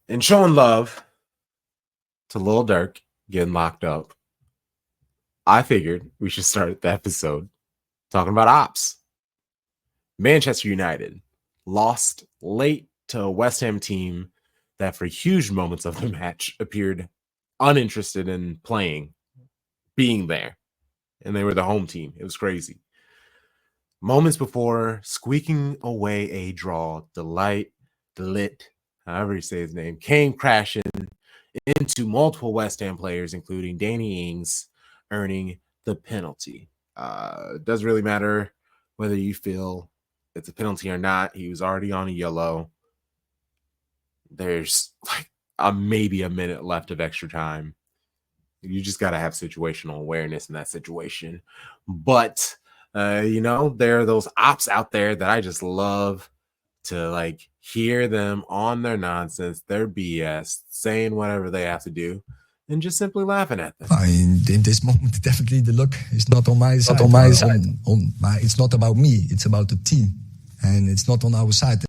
And showing love to Lil Durk getting locked up, I figured we should start the episode talking about Opps. Manchester United lost late to a West Ham team that for huge moments of the match appeared uninterested in playing, being there. And they were the home team. It was crazy. Moments before squeaking away a draw, Delit, however you say his name, came crashing into multiple West Ham players, including Danny Ings, earning the penalty. It doesn't really matter whether you feel it's a penalty or not. He was already on a yellow. There's like maybe a minute left of extra time. You just got to have situational awareness in that situation. But, there are those ops out there that I just love to like hear them on their nonsense, their BS, saying whatever they have to do, and just simply laughing at them. In this moment, definitely the luck is not on my side. It's not about me. It's about the team, and it's not on our side.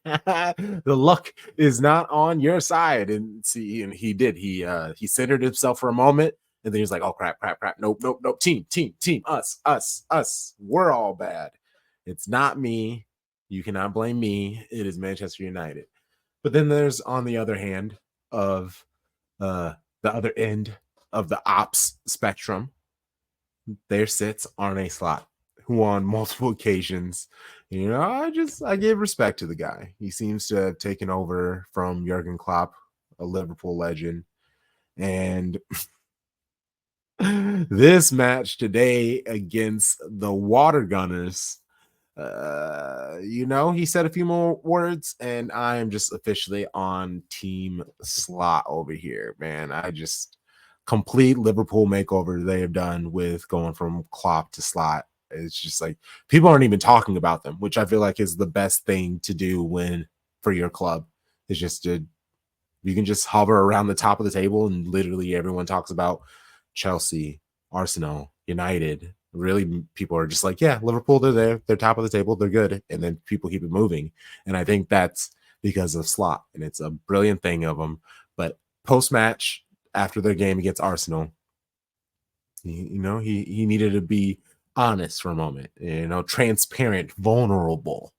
The luck is not on your side, and see, and he did. He centered himself for a moment, and then he was like, "Oh crap! Nope. Team. Us. We're all bad. It's not me. You cannot blame me. It is Manchester United." But then there's on the other hand of the other end of the ops spectrum, there sits Arne Slot, who on multiple occasions, I give respect to the guy. He seems to have taken over from Jurgen Klopp, a Liverpool legend. And this match today against the Water Gunners, he said a few more words, and I am just officially on Team Slot over here, man. I just complete Liverpool makeover they have done with going from Klopp to Slot. It's just like people aren't even talking about them, which I feel like is the best thing to do for your club. Is just you can just hover around the top of the table and literally everyone talks about Chelsea, Arsenal, United. Really, people are just like, yeah, Liverpool, they're there. They're top of the table. They're good. And then people keep it moving. And I think that's because of Slot. And it's a brilliant thing of them. But post-match, after their game against Arsenal, he needed to be honest for a moment, transparent, vulnerable.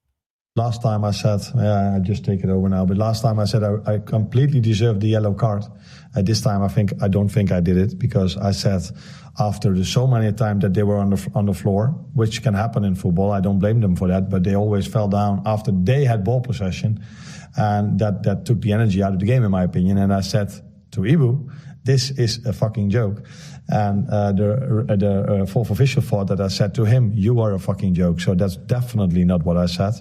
Last time I said, I just take it over now, but last time I said I completely deserved the yellow card. This time I don't think I did it, because I said after so many times that they were on the floor, which can happen in football. I don't blame them for that, but they always fell down after they had ball possession, and that took the energy out of the game, in my opinion. And I said to Ibu, this is a fucking joke. And the fourth official thought that I said to him, you are a fucking joke. So that's definitely not what I said.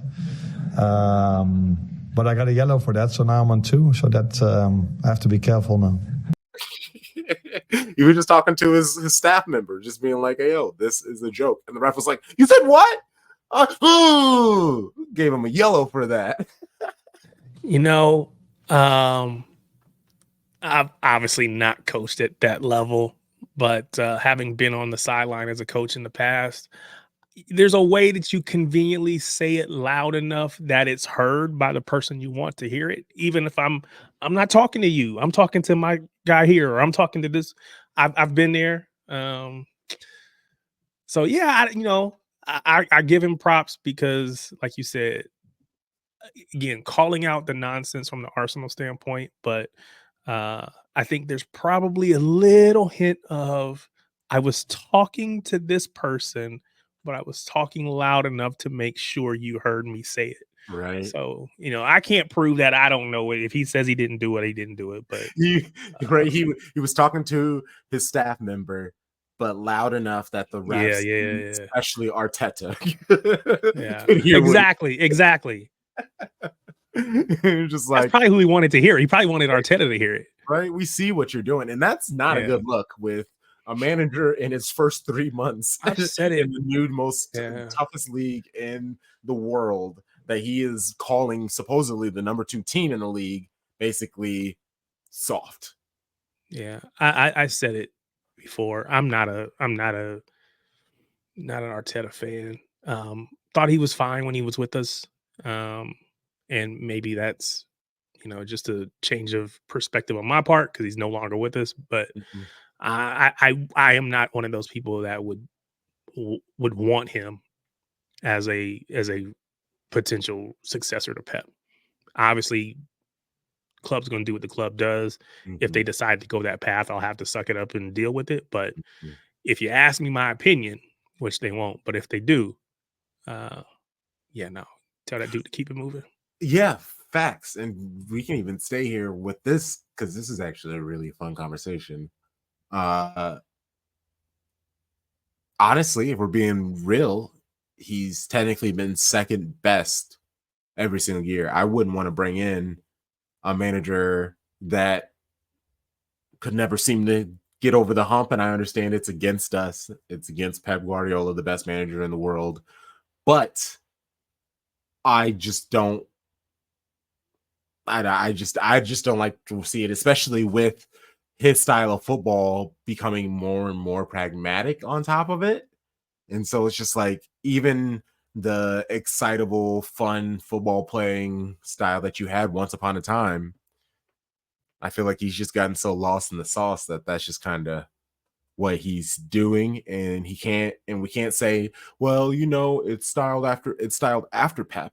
But I got a yellow for that, so now I'm on 2. So that I have to be careful now. You were just talking to his staff member, just being like, hey, yo, this is a joke. And the ref was like, you said what? Gave him a yellow for that. I've obviously not coached at that level, but having been on the sideline as a coach in the past, there's a way that you conveniently say it loud enough that it's heard by the person you want to hear it. Even if I'm not talking to you, I'm talking to my guy here, or I'm talking to this. I've been there. So yeah, I give him props because, like you said, again, calling out the nonsense from the Arsenal standpoint, but I think there's probably a little hint of, I was talking to this person, but I was talking loud enough to make sure you heard me say it. Right. So, I can't prove that. I don't know it. If he says he didn't do it, he didn't do it. But he was talking to his staff member, but loud enough that the refs, especially Arteta, exactly. Just like, that's probably who he wanted to hear. He probably wanted Arteta to hear it. Right. We see what you're doing. And that's not a good look with a manager in his first 3 months. I've said it. In the new most toughest league in the world, that he is calling supposedly the number 2 team in the league basically soft. Yeah. I said it before. I'm not an Arteta fan. Thought he was fine when he was with us. And maybe that's just a change of perspective on my part because he's no longer with us. But Mhm. I am not one of those people that would want him as a potential successor to Pep. Obviously, club's going to do what the club does. If they Mhm. decide to go that path, I'll have to suck it up and deal with it. But Mhm. if you ask me my opinion, which they won't, but if they do, yeah, no, tell that dude to keep it moving. Yeah, facts. And we can even stay here with this because this is actually a really fun conversation. Uh Honestly, if we're being real, he's technically been second best every single year. I wouldn't want to bring in a manager that could never seem to get over the hump. And I understand it's against us. It's against Pep Guardiola, the best manager in the world. But I just don't. I just don't like to see it, especially with his style of football becoming more and more pragmatic on top of it. And so it's just like even the excitable, fun football playing style that you had once upon a time, I feel like he's just gotten so lost in the sauce that that's just kind of what he's doing. And we can't say, well, it's styled after Pep,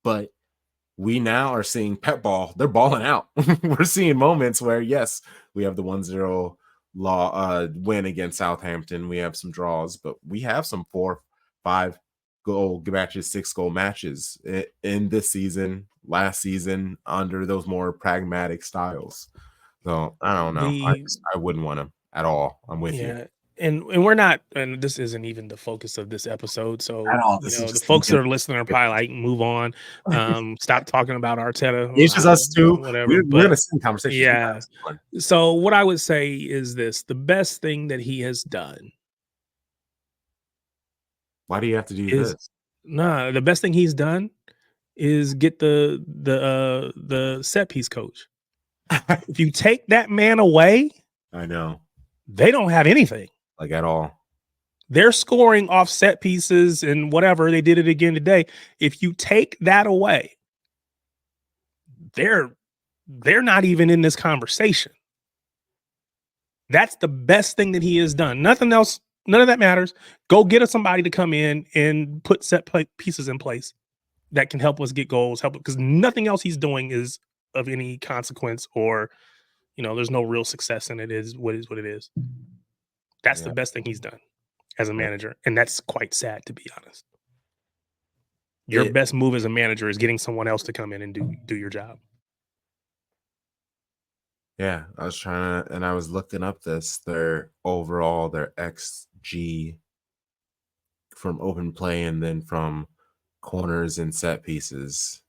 but we now are seeing Pep ball. They're balling out. We're seeing moments where, yes, we have the 1-0 win against Southampton. We have some draws, but we have some 4-5 goal matches, 6-goal matches in this season, last season, under those more pragmatic styles. So I don't know. I wouldn't want him at all. I'm with you. Yeah. And we're not, and this isn't even the focus of this episode. So, At all. This is the just folks that are listening are probably like, move on. Stop talking about Arteta. It's just us two. Whatever. We're But gonna see conversations. yeah. So what I would say is this: the best thing that he has done Why do you have to do is this? the best thing he's done is get the set piece coach. If you take that man away, I know. they don't have anything. Like at all. They're scoring off set pieces and whatever. They did it again today. If you take that away, they're not even in this conversation. That's the best thing that he has done. Nothing else, none of that matters. Go get us somebody to come in and put pieces in place that can help us get goals, because nothing else he's doing is of any consequence, or there's no real success in it. Is what it is. That's the best thing he's done as a manager, and that's quite sad, to be honest. Your best move as a manager is getting someone else to come in and do your job. Yeah, I was looking up their XG from open play and then from corners and set pieces.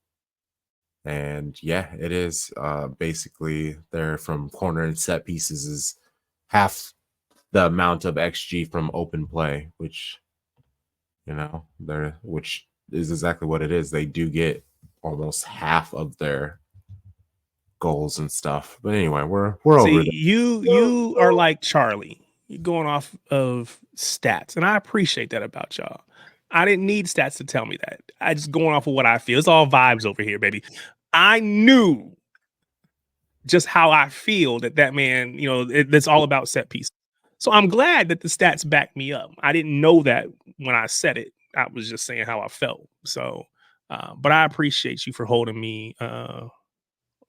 And yeah, it is basically they're from corner and set pieces is half the amount of XG from open play, which which is exactly what it is. They do get almost half of their goals and stuff. But anyway, we're over this. You are like Charlie. You're going off of stats, and I appreciate that about y'all. I didn't need stats to tell me that. I just going off of what I feel. It's all vibes over here, baby. I knew just how I feel that man, it's all about set pieces. So I'm glad that the stats back me up. I didn't know that when I said it. I was just saying how I felt. So, but I appreciate you for holding me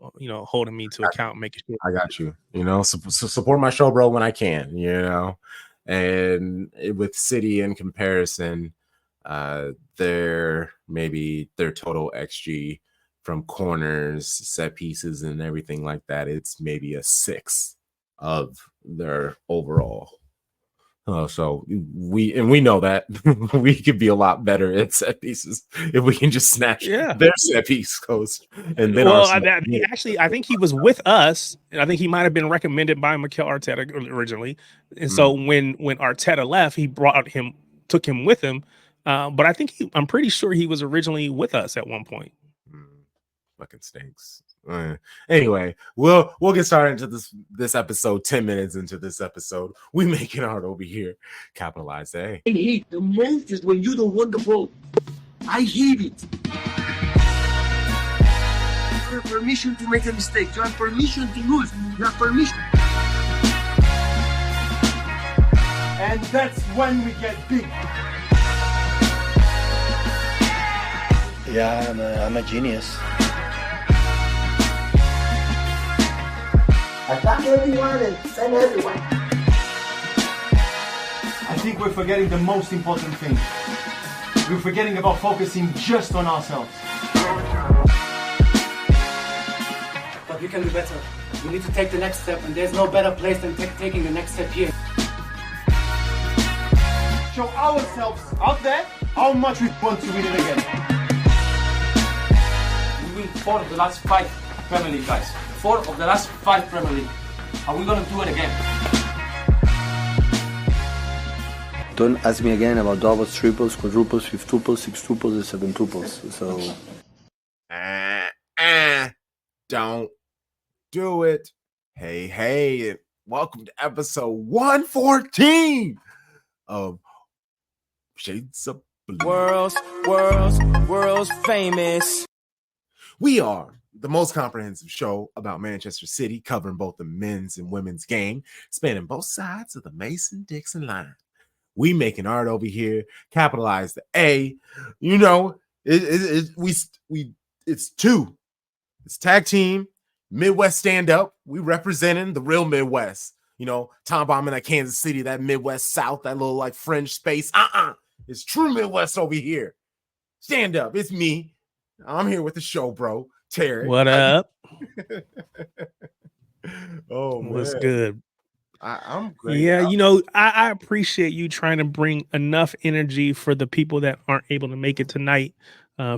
holding me to account, making sure. I got you. Support my show, bro, when I can. And with City in comparison, their total XG from corners, set pieces, and everything like that, it's maybe a 6 of their overall. So we know that we could be a lot better at set pieces if we can just snatch their set piece coast. And then I think he was with us, and I think he might have been recommended by Mikel Arteta originally. And so when Arteta left, he took him with him. But I'm pretty sure he was originally with us at one point. Fucking stinks. Anyway, we'll get started into this episode. 10 minutes into this episode, we make it hard over here. Capitalize A. I hate the most is when you don't want the ball. I hate it. have permission to make a mistake. You have permission to lose. You have permission. And that's when we get big. Yeah, I'm a genius. Attack everyone and send everyone. I think we're forgetting the most important thing. We're forgetting about focusing just on ourselves. But we can do better. We need to take the next step, and there's no better place than taking the next step here. Show ourselves out there how much we want to win it again. We win 4 of the last 5 Premier League, guys. 4 of the last 5 Premier League. Are we going to do it again? Don't ask me again about doubles, triples, quadruples, fifth-tuples, six-tuples, and seven-tuples. So, don't do it. Hey, welcome to episode 114 of Shades of Blue. World's famous. We are the most comprehensive show about Manchester City, covering both the men's and women's game, spanning both sides of the Mason-Dixon line. We making art over here, capitalize the A. You know, it's 2. It's tag team, Midwest stand up. We representing the real Midwest. You know, Tom bombing at Kansas City, that Midwest South, that little like fringe space. It's true Midwest over here. Stand up. It's me. I'm here with the show, bro. Tarik. What up? Oh, man. What's good? I'm great. Yeah, you know, I appreciate you trying to bring enough energy for the people that aren't able to make it tonight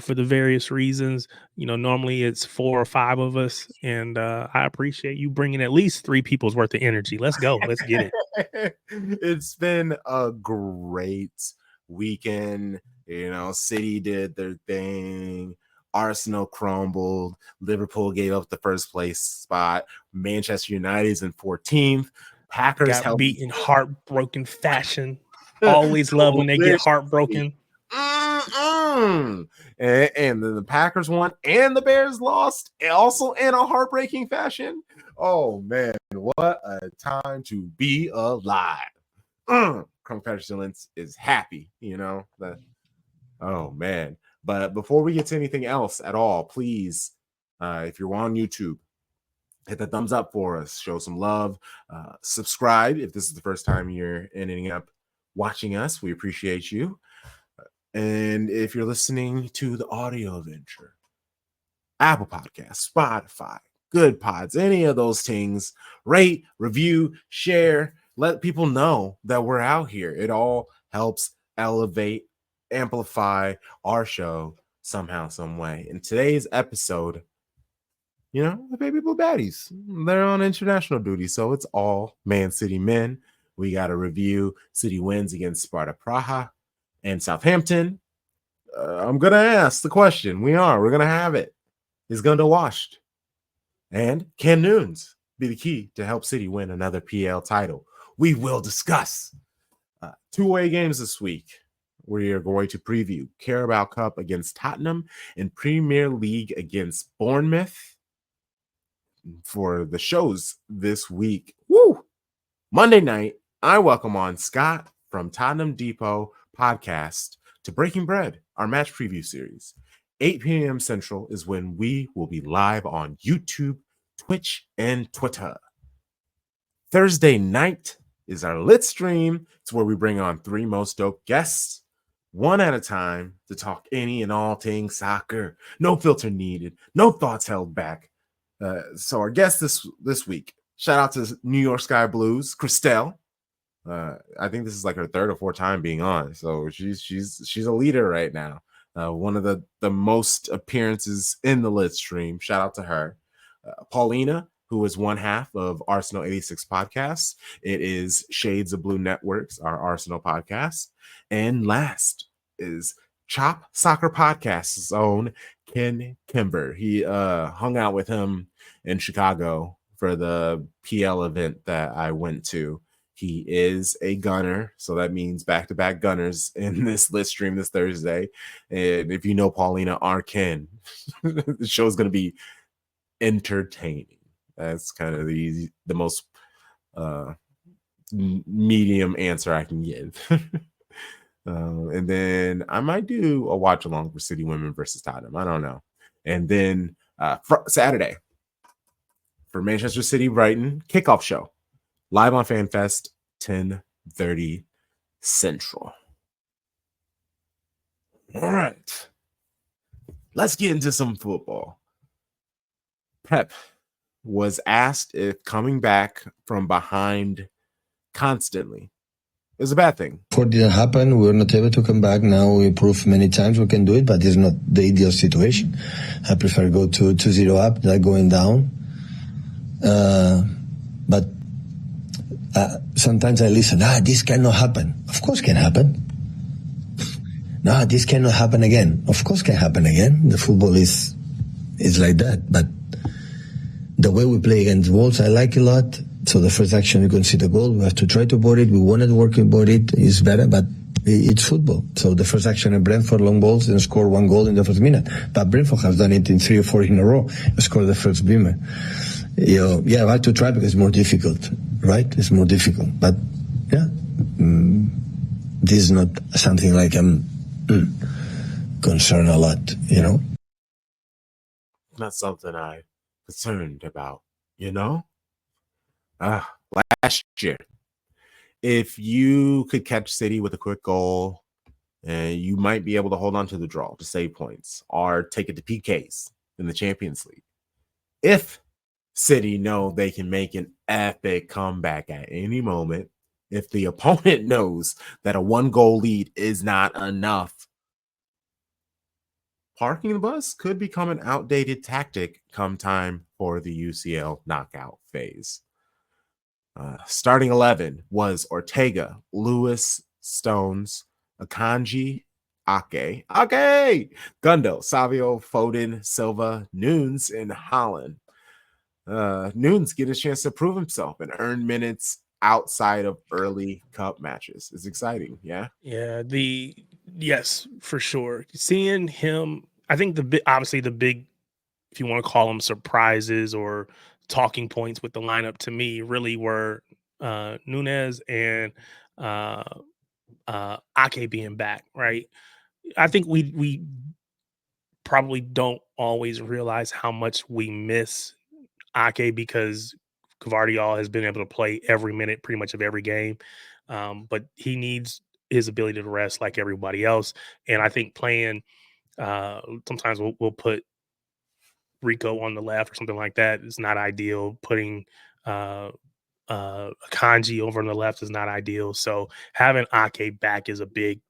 for the various reasons. You know, normally it's 4 or 5 of us, and I appreciate you bringing at least 3 people's worth of energy. Let's go. Let's get it. It's been a great weekend. You know, City did their thing. Arsenal crumbled. Liverpool gave up the first place spot. Manchester United's in 14th. Packers got beat in heartbroken fashion. Always love when they get heartbroken. And then the Packers won and the Bears lost, also in a heartbreaking fashion. Oh, man, what a time to be alive. Crunk Pestilence is happy, you know. Oh, man. But before we get to anything else at all, please, if you're on YouTube, hit the thumbs up for us. Show some love. Subscribe if this is the first time you're ending up watching us. We appreciate you. And if you're listening to the audio venture, Apple Podcasts, Spotify, Good Pods, any of those things, rate, review, share, let people know that we're out here. It all helps elevate, amplify our show somehow, some way. In today's episode, you know, the baby blue baddies, they're on international duty, so it's all Man City men. We got to review City wins against Sparta Prague and Southampton. I'm going to ask the question. We're going to have it. Is Gundo Washed? And can Nunes be the key to help City win another PL title? We will discuss 2 away games this week. We are going to preview Carabao Cup against Tottenham and Premier League against Bournemouth. For the shows this week, Monday night, I welcome on Scott from Tottenham Depot Podcast to Breaking Bread, our match preview series. 8 p.m. Central is when we will be live on YouTube, Twitch, and Twitter. Thursday night is our lit stream. It's where we bring on 3 most dope guests, one at a time, to talk any and all things soccer. No filter needed, no thoughts held back. So our guest this week, shout out to New York Sky Blues, Christelle. I think this is like her 3rd or 4th time being on, so she's a leader right now. One of the most appearances in the lit stream. Shout out to her. Paulina, who is one half of Arsenal 86 Podcasts. It is Shades of Blue Networks, our Arsenal podcast. And last is Chop Soccer Podcast's own Ken Kimber. He hung out with him in Chicago for the PL event that I went to. He is a gunner, so that means back-to-back gunners in this lit stream this Thursday. And if you know Paulina or Ken, the show is going to be entertaining. That's kind of the most medium answer I can give. And then I might do a watch along for City Women versus Tottenham. I don't know. And then Saturday for Manchester City Brighton kickoff show live on FanFest 10:30 Central. All right, let's get into some football. Pep was asked if coming back from behind constantly is a bad thing. Before it didn't happen, we were not able to come back. Now we proved many times we can do it, but it's not the ideal situation. I prefer go to 2-0 up than going down. But sometimes I listen, this cannot happen. Of course can happen. No, this cannot happen again. Of course can happen again. The football is like that. But the way we play against Wolves, I like a lot. So the first action, you can see the goal. We have to try to board it. We wanted to work board it. It's better, but it's football. So the first action in Brentford, long balls, and score 1 goal in the first minute. But Brentford has done it in 3 or 4 in a row. Scored the first beamer. I have to try because it's more difficult, right? It's more difficult. But yeah, this is not something like I'm concerned a lot, Not something I'm concerned about, Last year, if you could catch City with a quick goal, you might be able to hold on to the draw to save points or take it to PKs in the Champions League. If City know they can make an epic comeback at any moment, if the opponent knows that a 1-goal lead is not enough, parking the bus could become an outdated tactic come time for the UCL knockout phase. Starting 11 was Ortega, Lewis, Stones, Akanji, Ake, Gundo, Savio, Foden, Silva, Nunes, and Haaland. Nunes get a chance to prove himself and earn minutes outside of early cup matches. It's exciting, yeah? Yeah, yes, for sure. Seeing him, I think obviously the big, if you want to call them surprises or talking points with the lineup to me really were Nunes and Ake being back, right? I think we probably don't always realize how much we miss Ake because Gvardiol has been able to play every minute pretty much of every game. But he needs his ability to rest like everybody else. And I think playing sometimes we'll put Rico on the left or something like that is not ideal. Putting Akanji over on the left is not ideal. So having Ake back is a big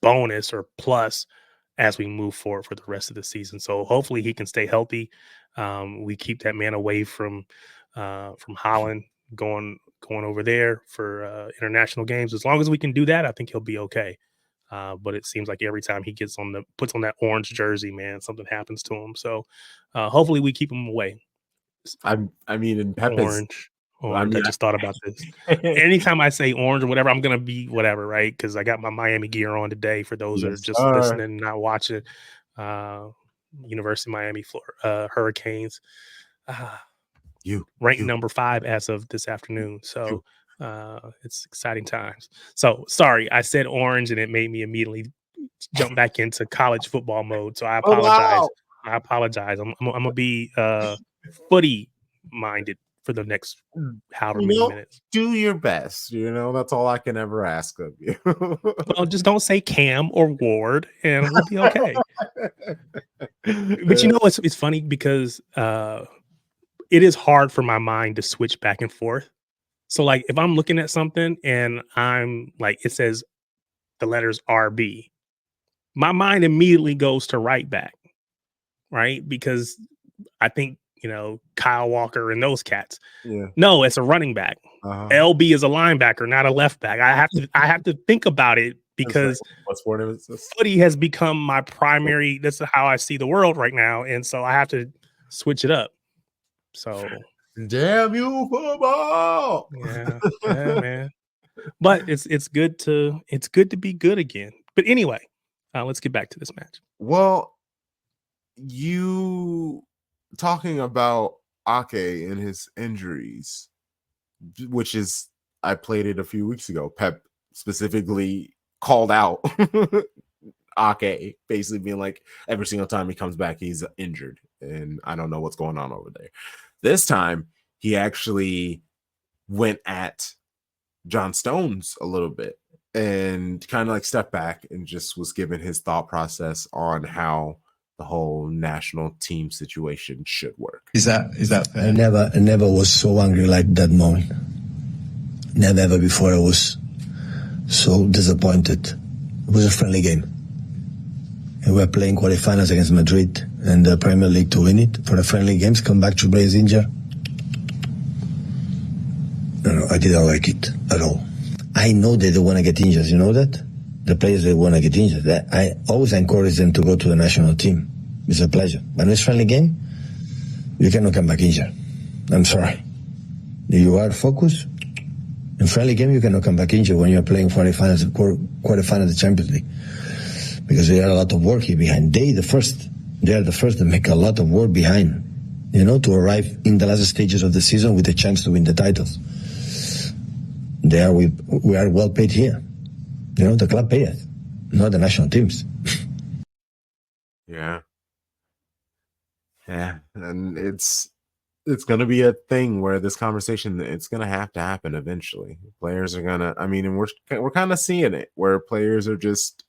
bonus or plus as we move forward for the rest of the season. So hopefully he can stay healthy. We keep that man away from Haaland going over there for international games. As long as we can do that, I think he'll be okay. But it seems like every time he puts on that orange jersey, man, something happens to him. So hopefully we keep him away. In Pep orange. I just thought about this. Anytime I say orange or whatever, I'm gonna be whatever, right? Because I got my Miami gear on today. For those that are just listening, not watching, University of Miami, Florida, Hurricanes. Ranked number 5 as of this afternoon. So it's exciting times. So sorry, I said orange and it made me immediately jump back into college football mode. So I apologize. I apologize. I'm gonna be footy minded for the next however many minutes. Do your best. That's all I can ever ask of you. Well, just don't say Cam or Ward, and we'll be okay. But it's funny because it is hard for my mind to switch back and forth. So, like, if I'm looking at something and I'm like, it says the letters RB, my mind immediately goes to right back, right? Because I think, Kyle Walker and those cats. Yeah. No, it's a running back. LB is a linebacker, not a left back. I have to think about it because what sport is this? Footy has become my primary. That's how I see the world right now, and so I have to switch it up. So, damn you, football! Yeah, man. But it's good to be good again. But anyway, let's get back to this match. Well, you talking about Ake and his injuries, which is, I played it a few weeks ago. Pep specifically called out Ake, basically being like, every single time he comes back, he's injured, and I don't know what's going on over there. This time, he actually went at John Stones a little bit and kind of like stepped back and just was given his thought process on how the whole national team situation should work. Is that fair? I never was so angry like that moment. Never ever before I was so disappointed. It was a friendly game. And we were playing quarterfinals against Madrid and the Premier League to win it. For the friendly games, come back to Blaze injured. No, I didn't like it at all. I know they don't want to get injured. You know that? The players, they want to get injured. I always encourage them to go to the national team. It's a pleasure. But in this friendly game, you cannot come back injured. I'm sorry. You are focused. In friendly game, you cannot come back injured when you're playing quarterfinals of the Champions League. Because there are a lot of work here behind. They are the first that make a lot of work behind, to arrive in the last stages of the season with a chance to win the titles. We are well paid here. The club pay us, not the national teams. Yeah. And it's going to be a thing where this conversation, it's going to have to happen eventually. Players are going to, and we're kind of seeing it where players are just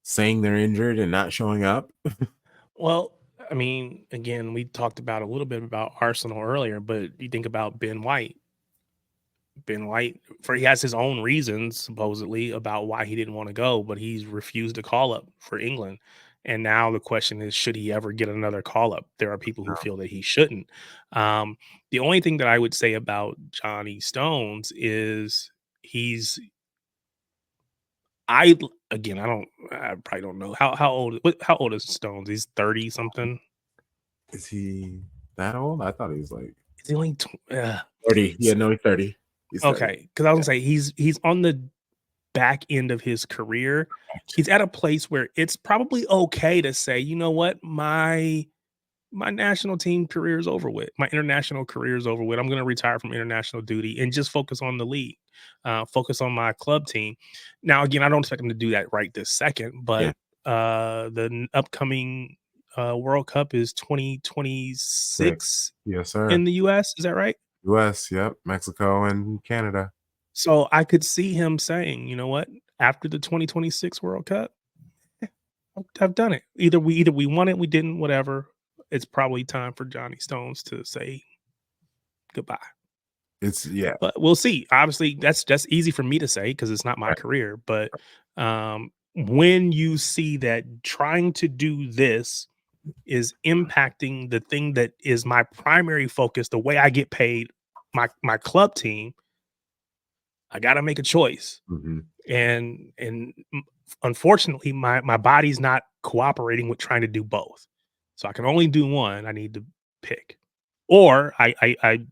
saying they're injured and not showing up. Well, again, we talked about a little bit about Arsenal earlier, but you think about Ben White. Ben White, he has his own reasons supposedly about why he didn't want to go, but he's refused to call up for England. And now the question is, should he ever get another call up? There are people who feel that he shouldn't. The only thing that I would say about Johnny Stones is I probably don't know how old is Stones? He's 30 something. Is he that old? I thought he was like, is he only 30? Yeah, no, he's 30. Okay, because I was gonna say he's on the back end of his career. He's at a place where it's probably okay to say, you know what, my national team career is over with. My international career is over with. I'm going to retire from international duty and just focus on the league, focus on my club team. Now, again, I don't expect him to do that right this second, but the upcoming World Cup is 2026. Yes, sir. In the U.S. Is that right? U.S. Yep. Mexico and Canada. So I could see him saying, you know what, after the 2026 World Cup, I've done it. Either we won it, we didn't, whatever. It's probably time for Johnny Stones to say goodbye. But we'll see. Obviously, that's easy for me to say because it's not my career. But when you see that trying to do this is impacting the thing that is my primary focus, the way I get paid, my club team, I got to make a choice. Mm-hmm. And unfortunately, my body's not cooperating with trying to do both. So I can only do one. I need to pick, or I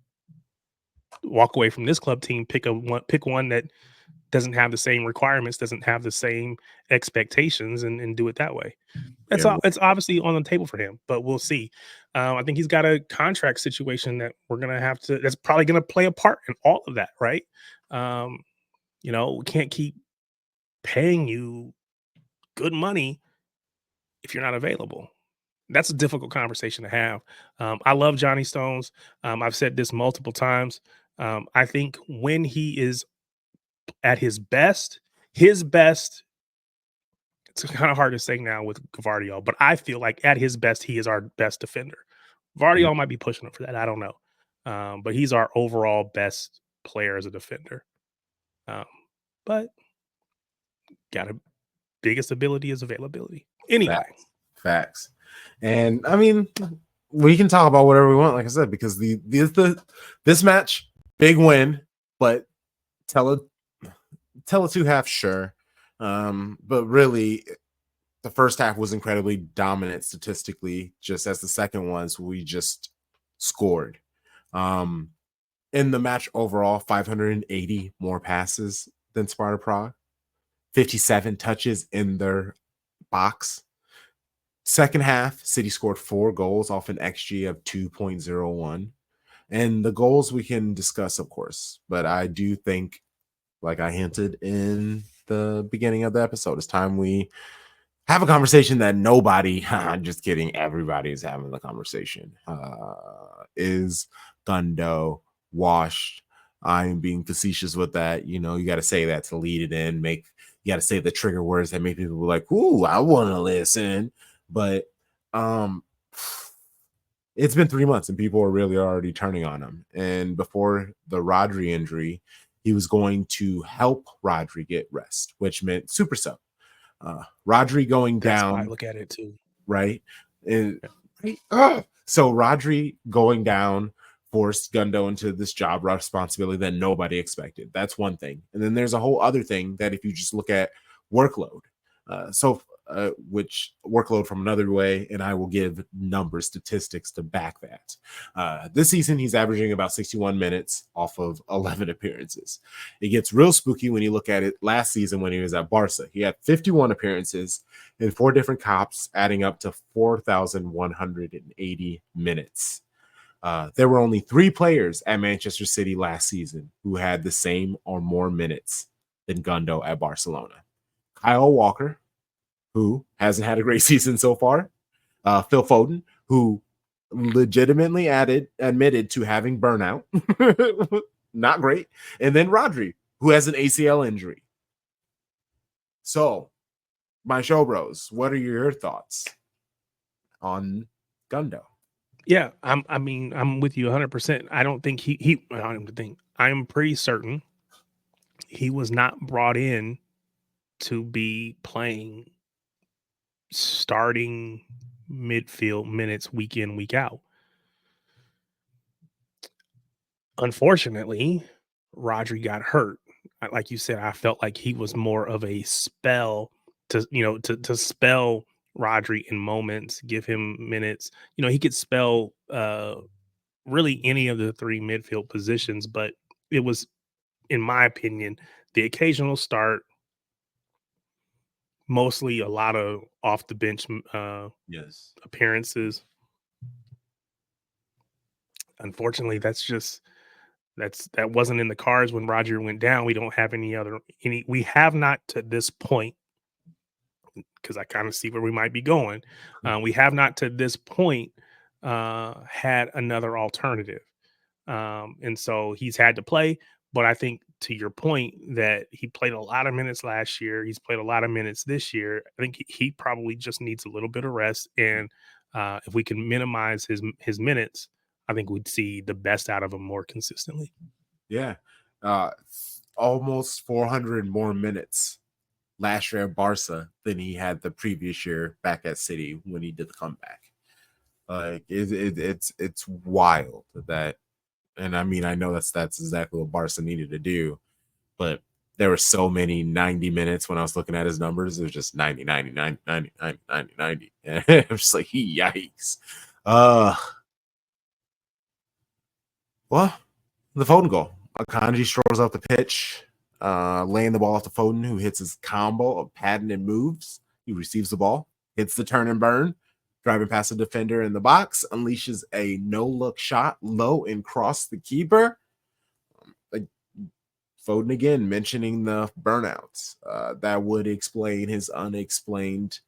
walk away from this club team, pick one that doesn't have the same requirements, doesn't have the same expectations, and do it that way. It's obviously on the table for him, but we'll see. I think he's got a contract situation that we're gonna have to. That's probably gonna play a part in all of that, right? We can't keep paying you good money if you're not available. That's a difficult conversation to have. I love Johnny Stones. I've said this multiple times. I think when he is at his best, it's kind of hard to say now with Gvardiol, but I feel like at his best, he is our best defender. Gvardiol might be pushing him for that. I don't know. But he's our overall best player as a defender. But biggest ability is availability. Anyway. Facts. And we can talk about whatever we want, like I said, because this match, big win, but tell it 2 halves, sure. But really, the first half was incredibly dominant statistically, just as the second ones we just scored. In the match overall, 580 more passes than Sparta Prague, 57 touches in their box, Second half, City scored 4 goals off an XG of 2.01. And the goals we can discuss, of course. But I do think, like I hinted in the beginning of the episode, it's time we have a conversation that nobody, I'm just kidding, everybody's having the conversation. Is Gundo washed? I'm being facetious with that. You know, you got to say that to lead it in. You got to say the trigger words that make people like, ooh, I want to listen. But it's been 3 months and people are really already turning on him. And before the Rodri injury, he was going to help Rodri get rest, which meant super sub. Rodri going That's down. how I look at it too. Right. And so Rodri going down forced Gundo into this job responsibility that nobody expected. That's one thing. And then there's a whole other thing that if you just look at workload, which workload from another way, and I will give numbers, statistics to back that. This season, he's averaging about 61 minutes off of 11 appearances. It gets real spooky when you look at it last season when he was at Barca. He had 51 appearances in 4 different cops, adding up to 4,180 minutes. There were only 3 players at Manchester City last season who had the same or more minutes than Gundo at Barcelona. Kyle Walker, who hasn't had a great season so far. Phil Foden, who legitimately admitted to having burnout. Not great. And then Rodri, who has an ACL injury. So, my show bros, what are your thoughts on Gundo? Yeah, I'm with you 100%. I don't think I'm pretty certain he was not brought in to be playing starting midfield minutes week in, week out. Unfortunately, Rodri got hurt. Like you said, I felt like he was more of a spell to spell Rodri in moments, give him minutes. You know, he could spell really any of the 3 midfield positions, but it was, in my opinion, the occasional start, mostly a lot of off the bench appearances. Unfortunately, that wasn't in the cards when Roger went down. We don't have we have not to this point, because I kind of see where we might be going. We have not to this point had another alternative. And so he's had to play. But I think, to your point, that he played a lot of minutes last year, he's played a lot of minutes this year. I think he probably just needs a little bit of rest. And if we can minimize his minutes, I think we'd see the best out of him more consistently. Yeah. Almost 400 more minutes last year at Barca than he had the previous year back at City when he did the comeback. Like it's wild that. And I mean, I know that's exactly what Barca needed to do, but there were so many 90 minutes when I was looking at his numbers. It was just 90, 90, 90, 90, 90, 90, 90. And I'm just like, yikes. Well, the Foden goal. Akanji strolls off the pitch, laying the ball off to Foden, who hits his combo of patented moves. He receives the ball, hits the turn and burn, driving past the defender in the box, unleashes a no-look shot low and cross the keeper. Foden again mentioning the burnouts. That would explain his unexplained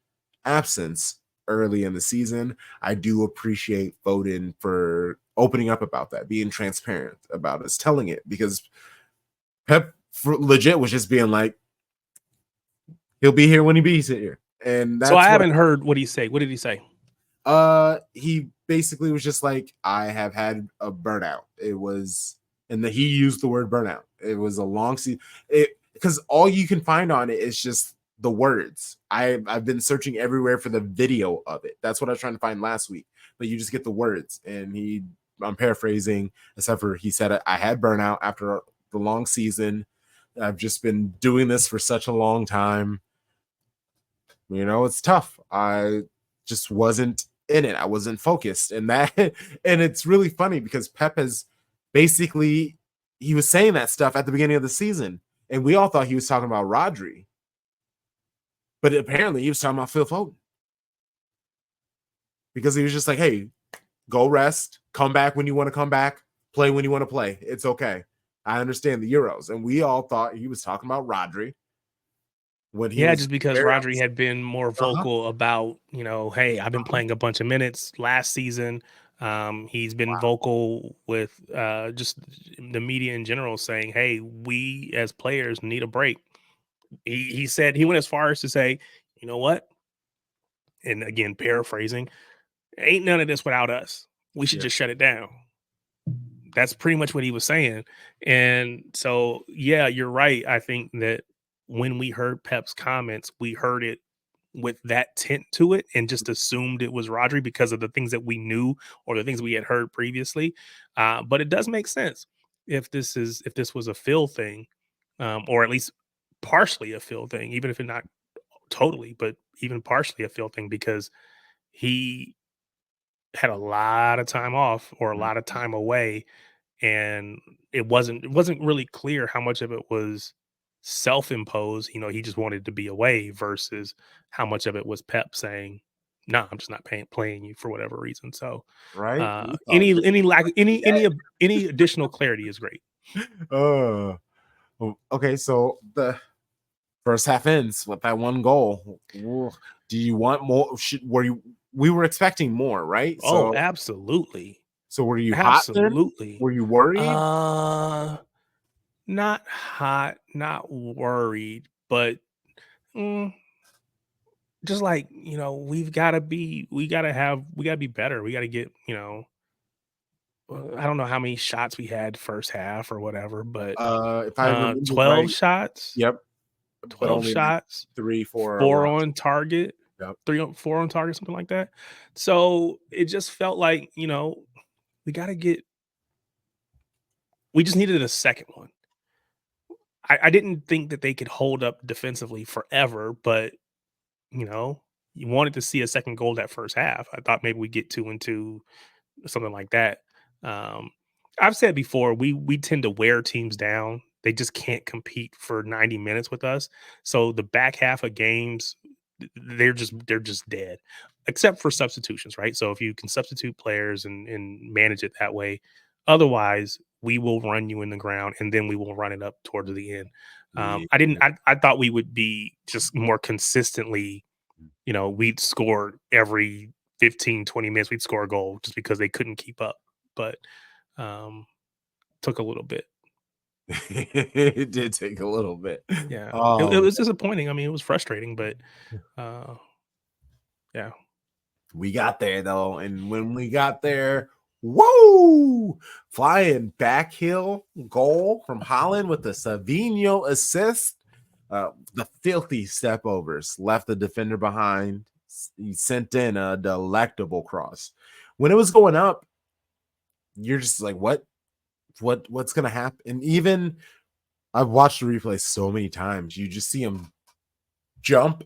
absence early in the season. I do appreciate Foden for opening up about that, being transparent about us, telling it, because Pep legit was just being like, he'll be here when he be here. And that's so I haven't heard what he say. What did he say? He basically was just like, I have had a burnout. It was, and he used the word burnout. It was a long season. Because all you can find on it is just the words. I've been searching everywhere for the video of it. That's what I was trying to find last week. But you just get the words. And I'm paraphrasing, except for he said, I had burnout after the long season. I've just been doing this for such a long time. You know, it's tough. I just wasn't in it. I wasn't focused. And it's really funny because Pep has basically, he was saying that stuff at the beginning of the season. And we all thought he was talking about Rodri. But apparently he was talking about Phil Foden. because he was just like, hey, go rest, come back when you want to come back, play when you want to play. It's okay. I understand the Euros. And we all thought he was talking about Rodri. When he was just because Rodri had been more vocal about, hey, I've been playing a bunch of minutes last season. He's been vocal with just the media in general saying, hey, we as players need a break. He said, he went as far as to say, you know what? And again, paraphrasing, ain't none of this without us. We should just shut it down. That's pretty much what he was saying. And so, yeah, you're right. I think that when we heard Pep's comments, we heard it with that tint to it and just assumed it was Rodri because of the things that we knew or the things we had heard previously. But it does make sense if this was a Phil thing, or at least partially a Phil thing, even if it's not totally, but even partially a Phil thing, because he had a lot of time off or a lot of time away, and it wasn't really clear how much of it was self-imposed. He just wanted to be away versus how much of it was Pep saying, "No, I'm just not playing you for whatever reason." So, right? Any additional clarity is great. Okay. So the first half ends with that one goal. Do you want more? We were expecting more, right? Oh, absolutely. So were you absolutely? Hot? Were you worried? Not hot, not worried, but just like, we gotta be better. We gotta get, I don't know how many shots we had first half or whatever, but if I remember 12 right, shots. Yep. 12 shots, 3, 4 on target. Yep. 4 on target, something like that. So it just felt like, we just needed a second one. I didn't think that they could hold up defensively forever, but you wanted to see a second goal that first half. I thought maybe we get 2 and 2, something like that. I've said before, we tend to wear teams down. They just can't compete for 90 minutes with us. So the back half of games, they're just dead, except for substitutions, right? So if you can substitute players and manage it that way, otherwise we will run you in the ground and then we will run it up towards the end. I thought we would be just more consistently, we'd score every 15, 20 minutes, we'd score a goal just because they couldn't keep up. But took a little bit. It did take a little bit. Yeah. It was disappointing. I mean, it was frustrating, but yeah. We got there though, and when we got there, whoa! Flying back heel goal from Haaland with the Savinho assist. The filthy step overs left the defender behind. He sent in a delectable cross. When it was going up, you're just like, what's gonna happen? And even I've watched the replay so many times, you just see him jump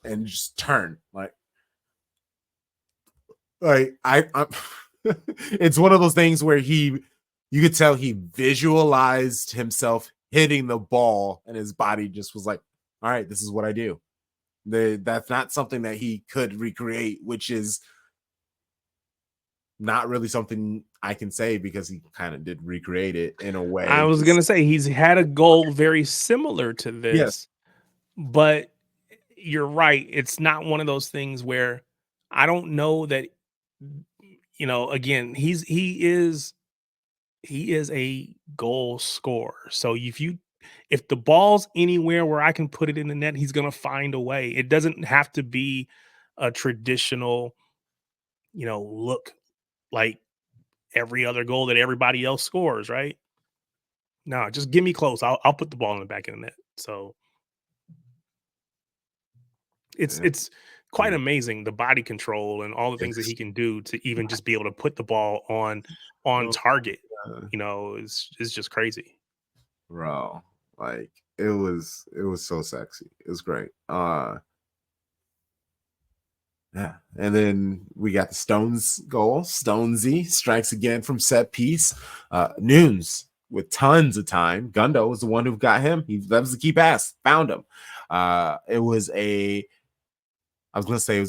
and just turn like I'm it's one of those things where you could tell he visualized himself hitting the ball and his body just was like, all right, this is what I do. That's not something that he could recreate, which is not really something I can say because he kind of did recreate it in a way. I was gonna say he's had a goal very similar to this, but you're right. It's not one of those things where I don't know that, again, he is a goal scorer. So if the ball's anywhere where I can put it in the net, he's gonna find a way. It doesn't have to be a traditional, look like every other goal that everybody else scores, right? No, just give me close. I'll put the ball in the back of the net. So it's quite amazing, the body control and all the things that he can do to even just be able to put the ball on target. It's just crazy. Bro, like it was so sexy. It was great. Yeah, and then we got the Stones goal. Stonesy strikes again from set piece. Nunes with tons of time. Gundo was the one who got him. That was the key pass. Found him. It was a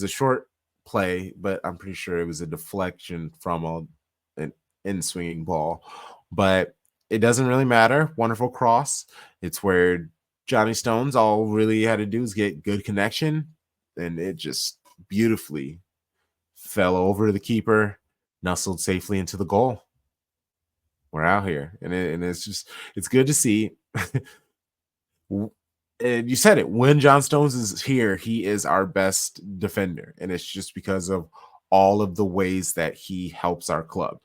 short play, but I'm pretty sure it was a deflection from an in-swinging ball. But it doesn't really matter. Wonderful cross. It's where Johnny Stones all really had to do is get good connection, and it just beautifully fell over the keeper, nestled safely into the goal. We're out here, and it's good to see. And you said it, when John Stones is here, he is our best defender, and it's just because of all of the ways that he helps our club.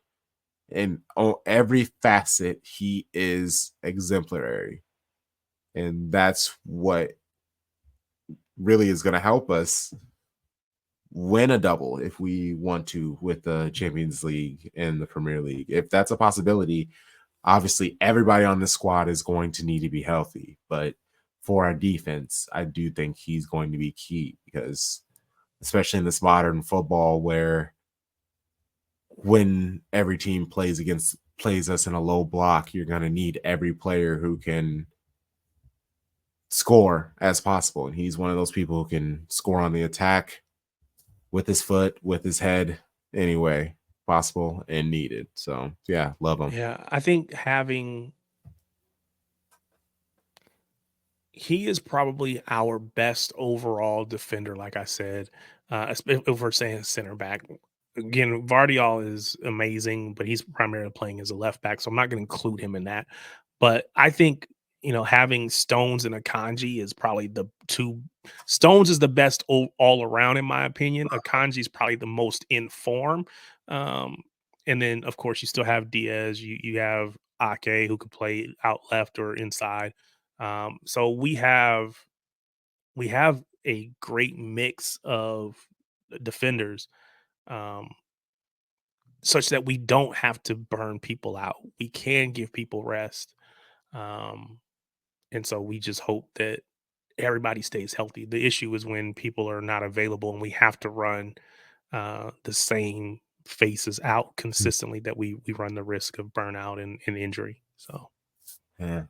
And on every facet, he is exemplary, and that's what really is going to help us win a double if we want to with the Champions League and the Premier League. If that's a possibility, obviously everybody on the squad is going to need to be healthy, but for our defense, I do think he's going to be key, because especially in this modern football where when every team plays us in a low block, you're going to need every player who can score as possible. And he's one of those people who can score on the attack with his foot, with his head, any way possible and needed. So yeah, love him. Yeah, I think he is probably our best overall defender, like I said. If we're saying center back, again, Vardiol is amazing, but he's primarily playing as a left back, so I'm not going to include him in that. But I think, having Stones and Akanji is probably the two. Stones is the best all around, in my opinion. Akanji is probably the most in form. And then, of course, you still have Diaz. You have Ake, who could play out left or inside. So we have a great mix of defenders, such that we don't have to burn people out. We can give people rest. And so we just hope that everybody stays healthy. The issue is when people are not available and we have to run the same faces out consistently, that we run the risk of burnout and injury. So yeah.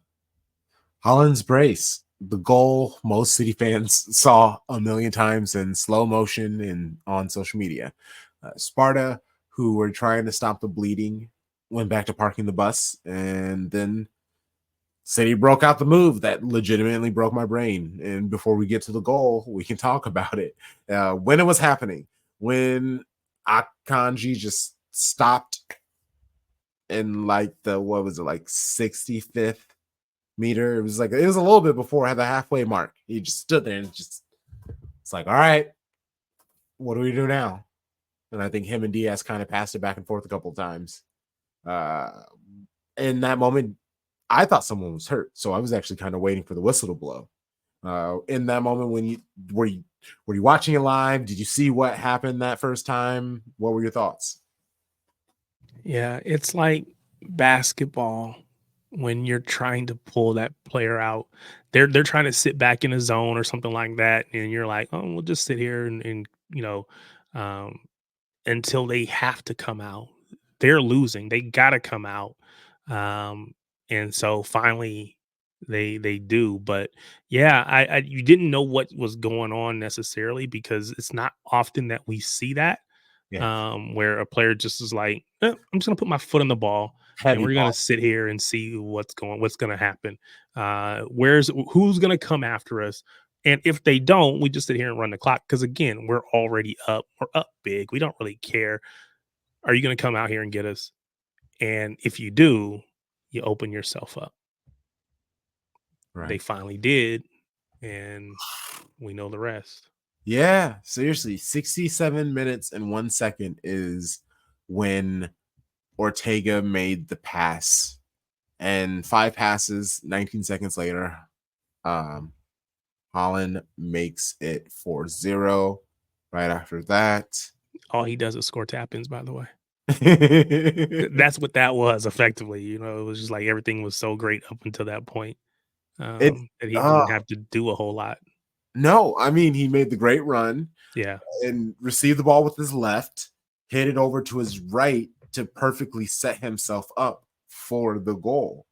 Haaland's brace, the goal most City fans saw a million times in slow motion and on social media. Sparta, who were trying to stop the bleeding, went back to parking the bus, and then City broke out the move that legitimately broke my brain. And before we get to the goal, we can talk about it. When it was happening, when Akanji just stopped in like the 65th meter. It was a little bit before the halfway mark. He just stood there and it's like, all right, what do we do now? And I think him and Diaz kind of passed it back and forth a couple of times. In that moment, I thought someone was hurt, so I was actually kind of waiting for the whistle to blow. In that moment, when were you watching it live? Did you see what happened that first time? What were your thoughts? yeah, it's like basketball. When you're trying to pull that player out, they're trying to sit back in a zone or something like that, and you're like, oh, we'll just sit here and um, until they have to come out. They're losing. They gotta come out. And so finally they do. But yeah, I you didn't know what was going on necessarily, because it's not often that we see that. Yeah. Where a player just is like, I'm just gonna put my foot on the ball and we're gonna sit here and see what's gonna happen. Who's gonna come after us? And if they don't, we just sit here and run the clock. Because again, we're already up. We're up big. We don't really care. Are you gonna come out here and get us? And if you do, you open yourself up. Right. They finally did, and we know the rest. Yeah, seriously, 67 minutes and 1 second is when Ortega made the pass, and 5 passes, 19 seconds later, Haaland makes it 4-0 right after that. All he does is score tap-ins, by the way. That's what that was effectively. It was just like everything was so great up until that point, that he didn't have to do a whole lot. No, I mean, he made the great run. Yeah. And received the ball with his left, hit it over to his right to perfectly set himself up for the goal.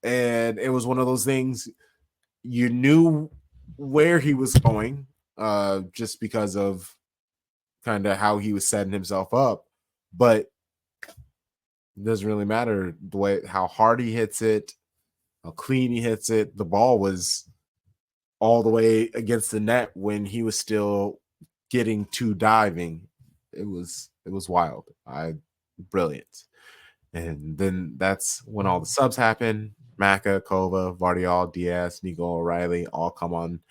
And it was one of those things, you knew where he was going, just because of kind of how he was setting himself up, but it doesn't really matter the way how hard he hits it, how clean he hits it. The ball was all the way against the net when he was still getting to diving. It was wild. Brilliant. And then that's when all the subs happen. Maka, Kova, Vardial, Diaz, Nico O'Reilly all come on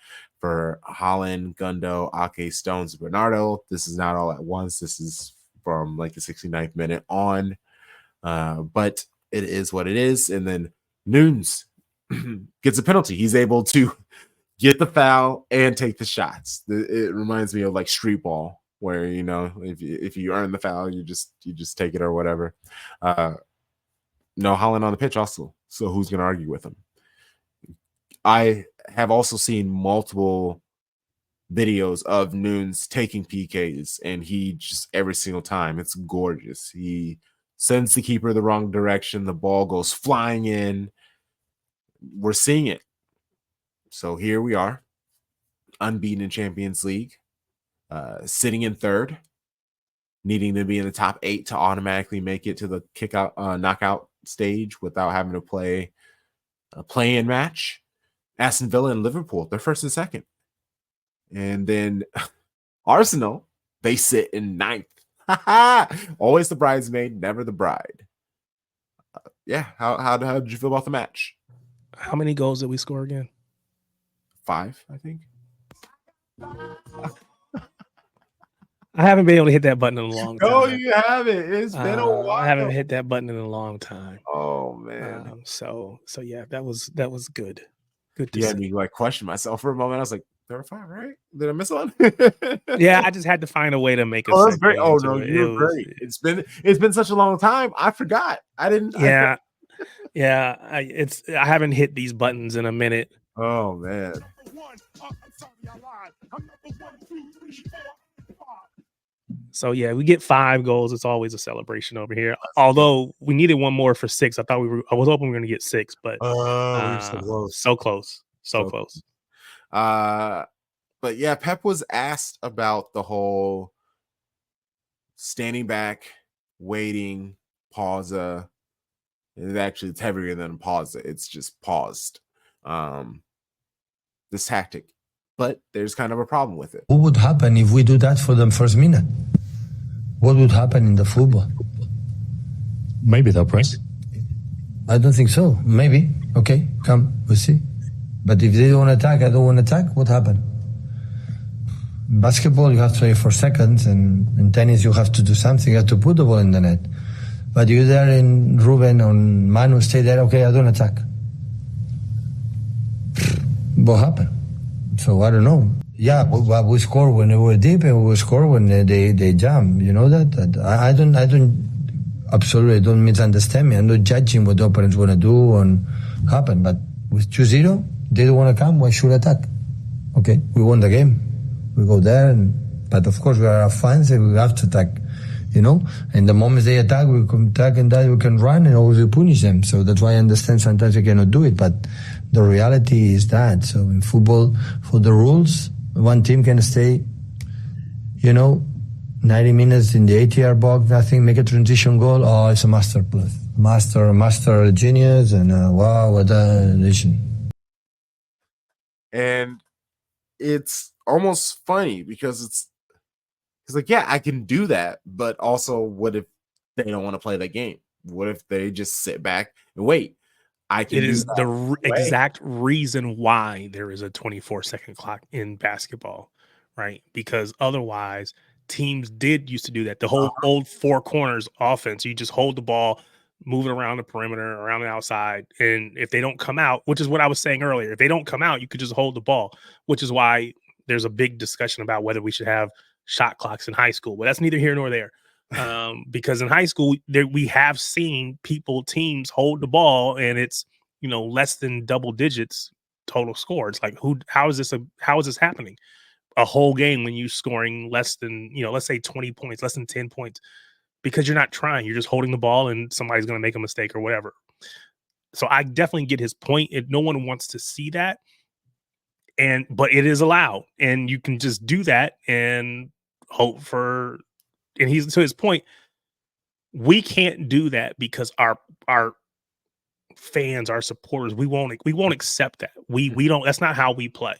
for Haaland, Gundo, Ake, Stones, Bernardo. This is not all at once. This is from like the 69th minute on. But it is what it is. And then Nunes gets a penalty. He's able to get the foul and take the shots. It reminds me of like street ball, where if you earn the foul, you just take it or whatever. No Haaland on the pitch also. So who's going to argue with him? I have also seen multiple videos of Nunes taking PKs, and he just every single time, it's gorgeous. He sends the keeper the wrong direction. The ball goes flying in. We're seeing it. So here we are, unbeaten in Champions League, sitting in third, needing to be in the top 8 to automatically make it to the knockout stage without having to play a play-in match. Aston Villa and Liverpool, they're first and second. And then Arsenal, they sit in 9th. Always the bridesmaid, never the bride. How did you feel about the match? How many goals did we score again? 5, I think. I haven't been able to hit that button in a long time. No, you haven't. It's been a while. I haven't hit that button in a long time. Oh man. So yeah, that was good. Good to see. see. Me like question myself for a moment. I was like, there were 5, right? Did I miss one? Yeah, I just had to find a way to make a that's great. Oh no, you were great. It's been such a long time. I forgot. I didn't. Yeah. I haven't hit these buttons in a minute. Oh man. So yeah, we get 5 goals. It's always a celebration over here. Although we needed one more for 6. I was hoping we were going to get 6, but we were so close. So close. But yeah, Pep was asked about the whole standing back, waiting, pause. It's heavier than pause. It's just paused. This tactic, but there's kind of a problem with it. What would happen if we do that for the first minute? What would happen in the football? Maybe they'll press. I don't think so. Maybe. Okay, come, we'll see. But if they don't attack, I don't want to attack, what happened? In basketball, you have to play for seconds, and in tennis, you have to do something. You have to put the ball in the net. But you're there in Ruben or Manu, stay there, okay, I don't attack. What happened? So I don't know. Yeah, we score when we were deep, and we score when they jump. You know that? I don't absolutely don't misunderstand me. I'm not judging what the opponents want to do and happen. But with 2-0, they don't want to come. Why should I attack? Okay, we won the game. We go there, but of course we are fans and we have to attack. And the moment they attack, we can attack, and that we can run and always punish them. So that's why I understand sometimes they cannot do it. But the reality is that. So in football, for the rules, one team can stay, 90 minutes in the 80-yard box, nothing, make a transition goal. Oh, it's a master genius, and wow, what a nation. And it's almost funny because it's like, yeah, I can do that, but also what if they don't want to play that game? What if they just sit back and wait? It is the exact reason why there is a 24-second clock in basketball, right? Because otherwise, teams used to do that. The whole old 4 corners offense, you just hold the ball, move it around the perimeter, around the outside, and if they don't come out, which is what I was saying earlier, if they don't come out, you could just hold the ball, which is why there's a big discussion about whether we should have shot clocks in high school. But that's neither here nor there. Because in high school, we have seen teams hold the ball, and it's less than double digits total score. It's like, how is this happening? A whole game when you're scoring less than let's say 20 points, less than 10 points, because you're not trying. You're just holding the ball, and somebody's going to make a mistake or whatever. So I definitely get his point. No one wants to see that, but it is allowed, and you can just do that and hope for, and he's to his point, we can't do that because our fans, our supporters, we won't accept that. We don't, that's not how we play.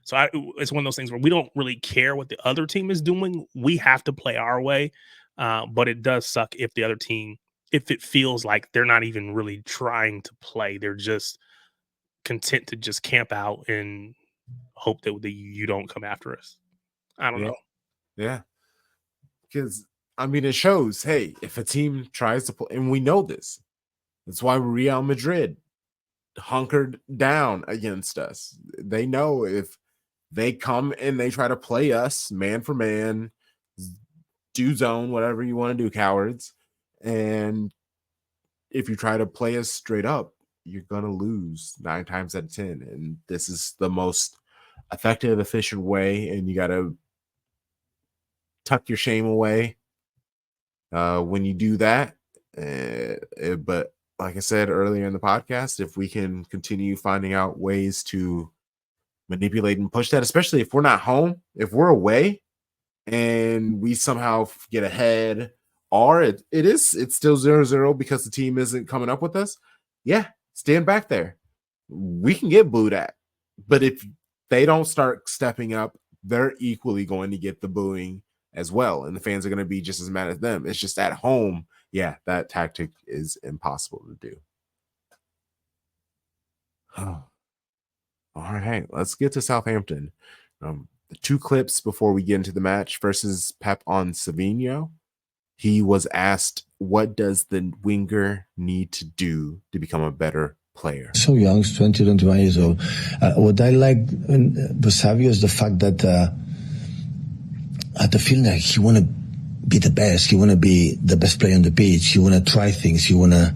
So it's one of those things where we don't really care what the other team is doing. We have to play our way. But it does suck if the other team, if it feels like they're not even really trying to play. They're just content to just camp out and hope that you don't come after us. I don't know. Yeah. Because, I mean, it shows, hey, if a team tries to play, and we know this, that's why Real Madrid hunkered down against us. They know if they come and they try to play us man for man, do zone, whatever you want to do, cowards. And if you try to play us straight up, you're going to lose 9 times out of 10. And this is the most effective, efficient way. And you got to tuck your shame away when you do that. But like I said earlier in the podcast, if we can continue finding out ways to manipulate and push that, especially if we're not home, if we're away and we somehow get ahead, or it's still 0-0 because the team isn't coming up with us, yeah, stand back there. We can get booed at. But if they don't start stepping up, they're equally going to get the booing as well. And the fans are going to be just as mad as them. It's just at home. Yeah, that tactic is impossible to do. All right, let's get to Southampton. The 2 clips before we get into the match versus Pep on Savinho. He was asked, what does the winger need to do to become a better player? So young, he's 20, 21 years old. What I like with Savio is the fact that I feel like he want to be the best. He want to be the best player on the pitch. He want to try things. He want to,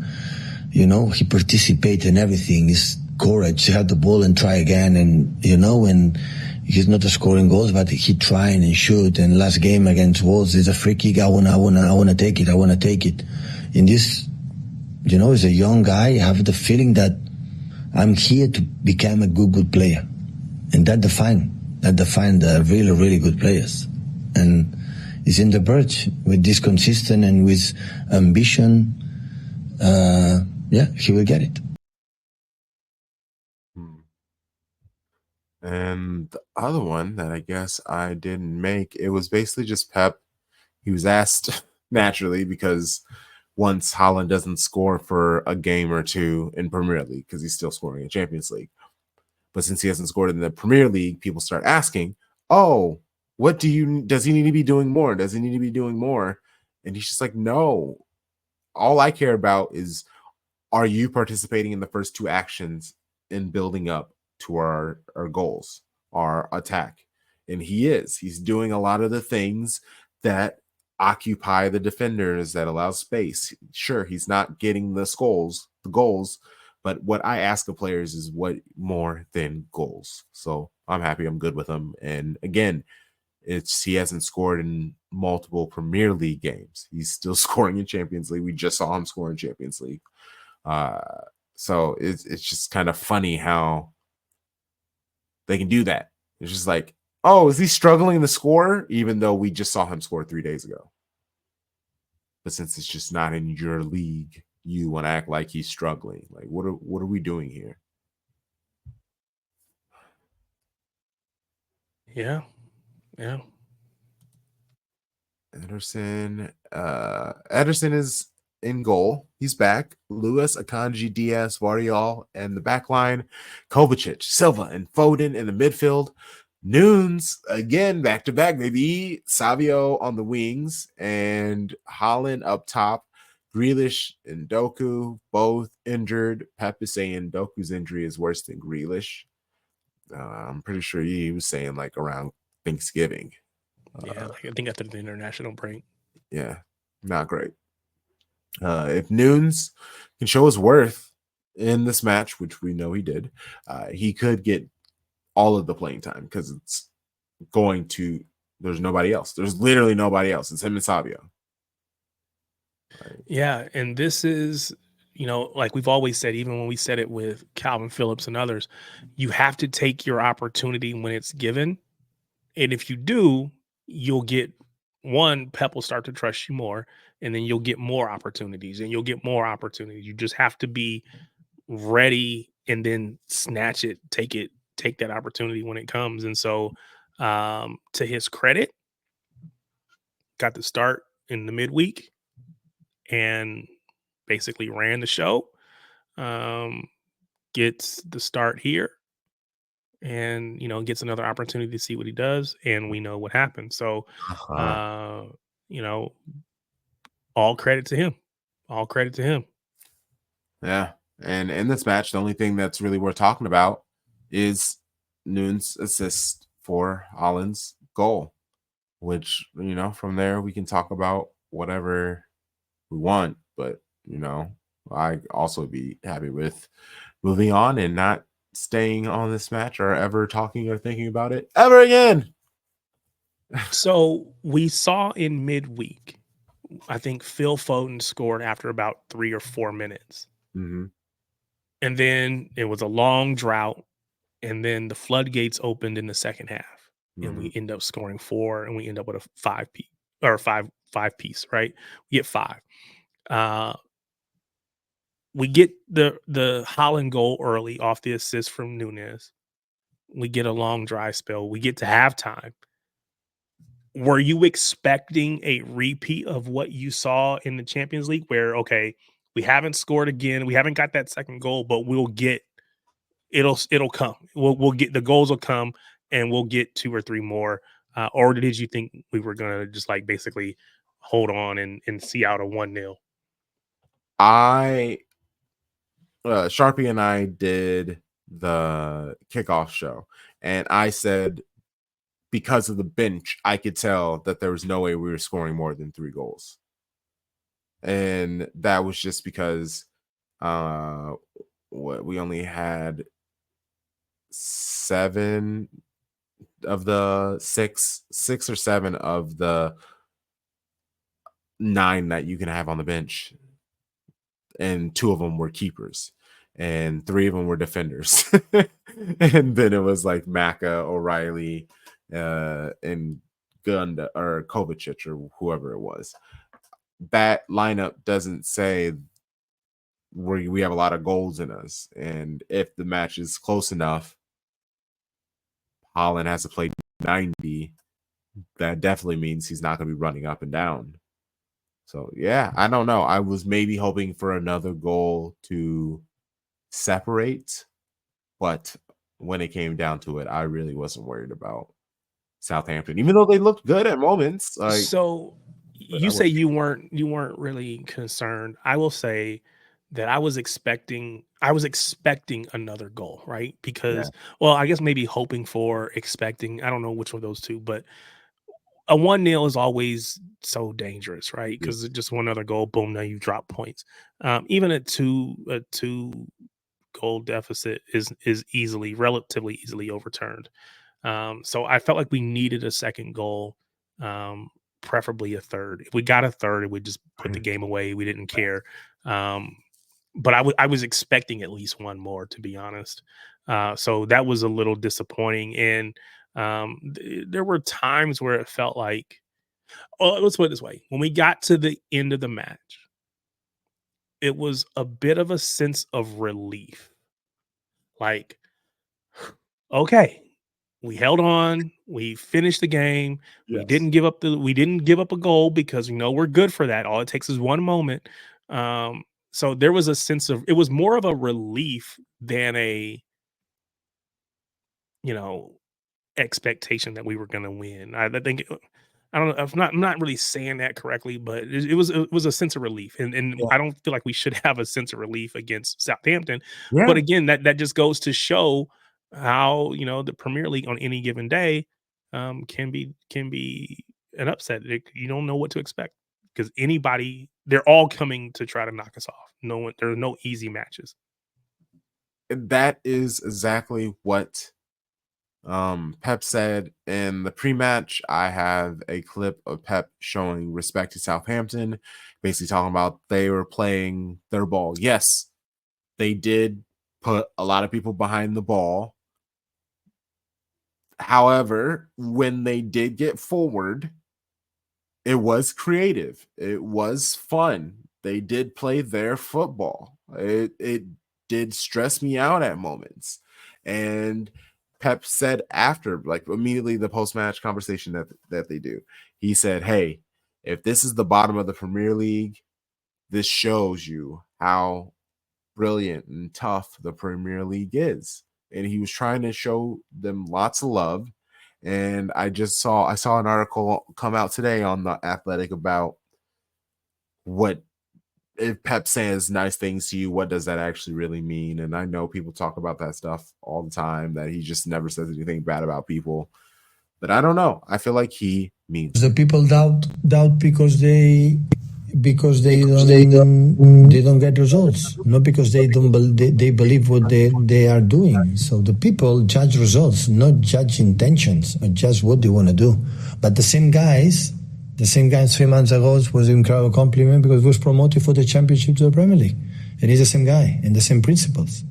he participate in everything. He's courage. He had the ball and try again. And, and he's not scoring goals, but he trying and shoot. And last game against Wolves is a free kick. I wanna take it. I wanna take it. In this, as a young guy, I have the feeling that I'm here to become a good player. And that define the really, really good players. And he's in the verge with this consistent and with ambition. He will get it. And the other one that I guess I didn't make, it was basically just Pep. He was asked naturally because once Haaland doesn't score for a game or two in Premier League, because he's still scoring in Champions League. But since he hasn't scored in the Premier League, people start asking, oh, does he need to be doing more? Does he need to be doing more? And he's just like, no. All I care about is, are you participating in the first 2 actions in building up to our goals, our attack? And he is. He's doing a lot of the things that occupy the defenders, that allow space. Sure, he's not getting the goals, but what I ask of players is what more than goals. So I'm happy. I'm good with him. And again, he hasn't scored in multiple Premier League games. He's still scoring in Champions League. We just saw him score in Champions League. So it's just kind of funny how they can do that. It's just like, oh, is he struggling to score? Even though we just saw him score 3 days ago. But since it's just not in your league, you want to act like he's struggling. Like, what are we doing here? Yeah. Ederson is in goal. He's back. Lewis, Akanji, Diaz, Varial, and the back line. Kovacic, Silva, and Foden in the midfield. Nunes, again, back-to-back, maybe. Savio on the wings. And Haaland up top. Grealish and Doku, both injured. Pep is saying Doku's injury is worse than Grealish. I'm pretty sure he was saying like around Thanksgiving. I think after the international break. Yeah, not great. If Nunes can show his worth in this match, which we know he did, he could get all of the playing time because it's going to. There's nobody else. There's literally nobody else. It's him and Savio. Right. Yeah, and this is, like we've always said, even when we said it with Calvin Phillips and others, you have to take your opportunity when it's given. And if you do, you'll get one, Pep will start to trust you more, and then you'll get more opportunities, and you'll get more opportunities. You just have to be ready and then snatch it, take that opportunity when it comes. And so, to his credit, got the start in the midweek and basically ran the show. Gets the start here, and gets another opportunity to see what he does, and we know what happened. So, you know, all credit to him. All credit to him. Yeah. And in this match, the only thing that's really worth talking about is Nunes' assist for Haaland's goal, which, from there we can talk about whatever we want. But, I also be happy with moving on and not staying on this match or ever talking or thinking about it ever again. So we saw in midweek, I think Phil Foden scored after about 3 or 4 minutes. Mm-hmm. And then it was a long drought. And then the floodgates opened in the second half. And we end up scoring 4, and we end up with a 5-piece or five piece, right? We get 5. We get the Haaland goal early off the assist from Nunes. We get a long dry spell. We get to halftime. Were you expecting a repeat of what you saw in the Champions League, where, okay, we haven't scored again, we haven't got that second goal, but we'll get it'll come. We'll get the goals will come, and we'll get 2 or 3 more. Or did you think we were gonna just basically hold on and see out a 1-0? Sharpie and I did the kickoff show, and I said, because of the bench, I could tell that there was no way we were scoring more than 3 goals. And that was just because we only had 7 of the 6 or 7 of the 9 that you can have on the bench, and 2 of them were keepers, and 3 of them were defenders. And then it was like Maka, O'Reilly, and Gunda or Kovacic or whoever it was. That lineup doesn't say we have a lot of goals in us, and if the match is close enough, Haaland has to play 90. That definitely means he's not going to be running up and down. So yeah, I don't know. I was maybe hoping for another goal to separate, but when it came down to it, I really wasn't worried about Southampton, even though they looked good at moments. So you say you weren't really concerned. I will say that I was expecting another goal, right? Because, well, I guess maybe hoping for, expecting. I don't know which one of those two, but a 1-0 is always so dangerous, right? Because just one other goal, boom, now you drop points. Even a two goal deficit is relatively easily overturned. So I felt like we needed a second goal, preferably a third. If we got a third, it would just put the game away. We didn't care. But I was expecting at least one more, to be honest. So that was a little disappointing. And there were times where it felt like, let's put it this way. When we got to the end of the match, it was a bit of a sense of relief. Like, okay, we held on, we finished the game. We didn't give up a goal, because we're good for that. All it takes is one moment. So there was a sense of, it was more of a relief than a expectation that we were going to win. I think I don't know. I'm not really saying that correctly, but it was a sense of relief, and I don't feel like we should have a sense of relief against Southampton. Yeah. But again, that just goes to show how the Premier League on any given day can be an upset. You don't know what to expect, because they're all coming to try to knock us off. There are no easy matches. That is exactly what Pep said in the pre-match. I have a clip of Pep showing respect to Southampton, basically talking about they were playing their ball. Yes, they did put a lot of people behind the ball. However, when they did get forward it was creative. It was fun. They did play their football. It did stress me out at moments. And Pep said after, like immediately the post-match conversation that they do, he said, "Hey, if this is the bottom of the Premier League, this shows you how brilliant and tough the Premier League is." And he was trying to show them lots of love. And I saw an article come out today on the Athletic about what, if Pep says nice things to you, what does that actually really mean? And I know people talk about that stuff all the time, that he just never says anything bad about people. But I don't know. I feel like he means the people doubt because they don't get results, not because they don't they believe what they are doing. So the people judge results, not judge intentions or just what they want to do. But the same guys 3 months ago was an incredible compliment because he was promoted for the championship to the Premier League, and he's the same guy and the same principles.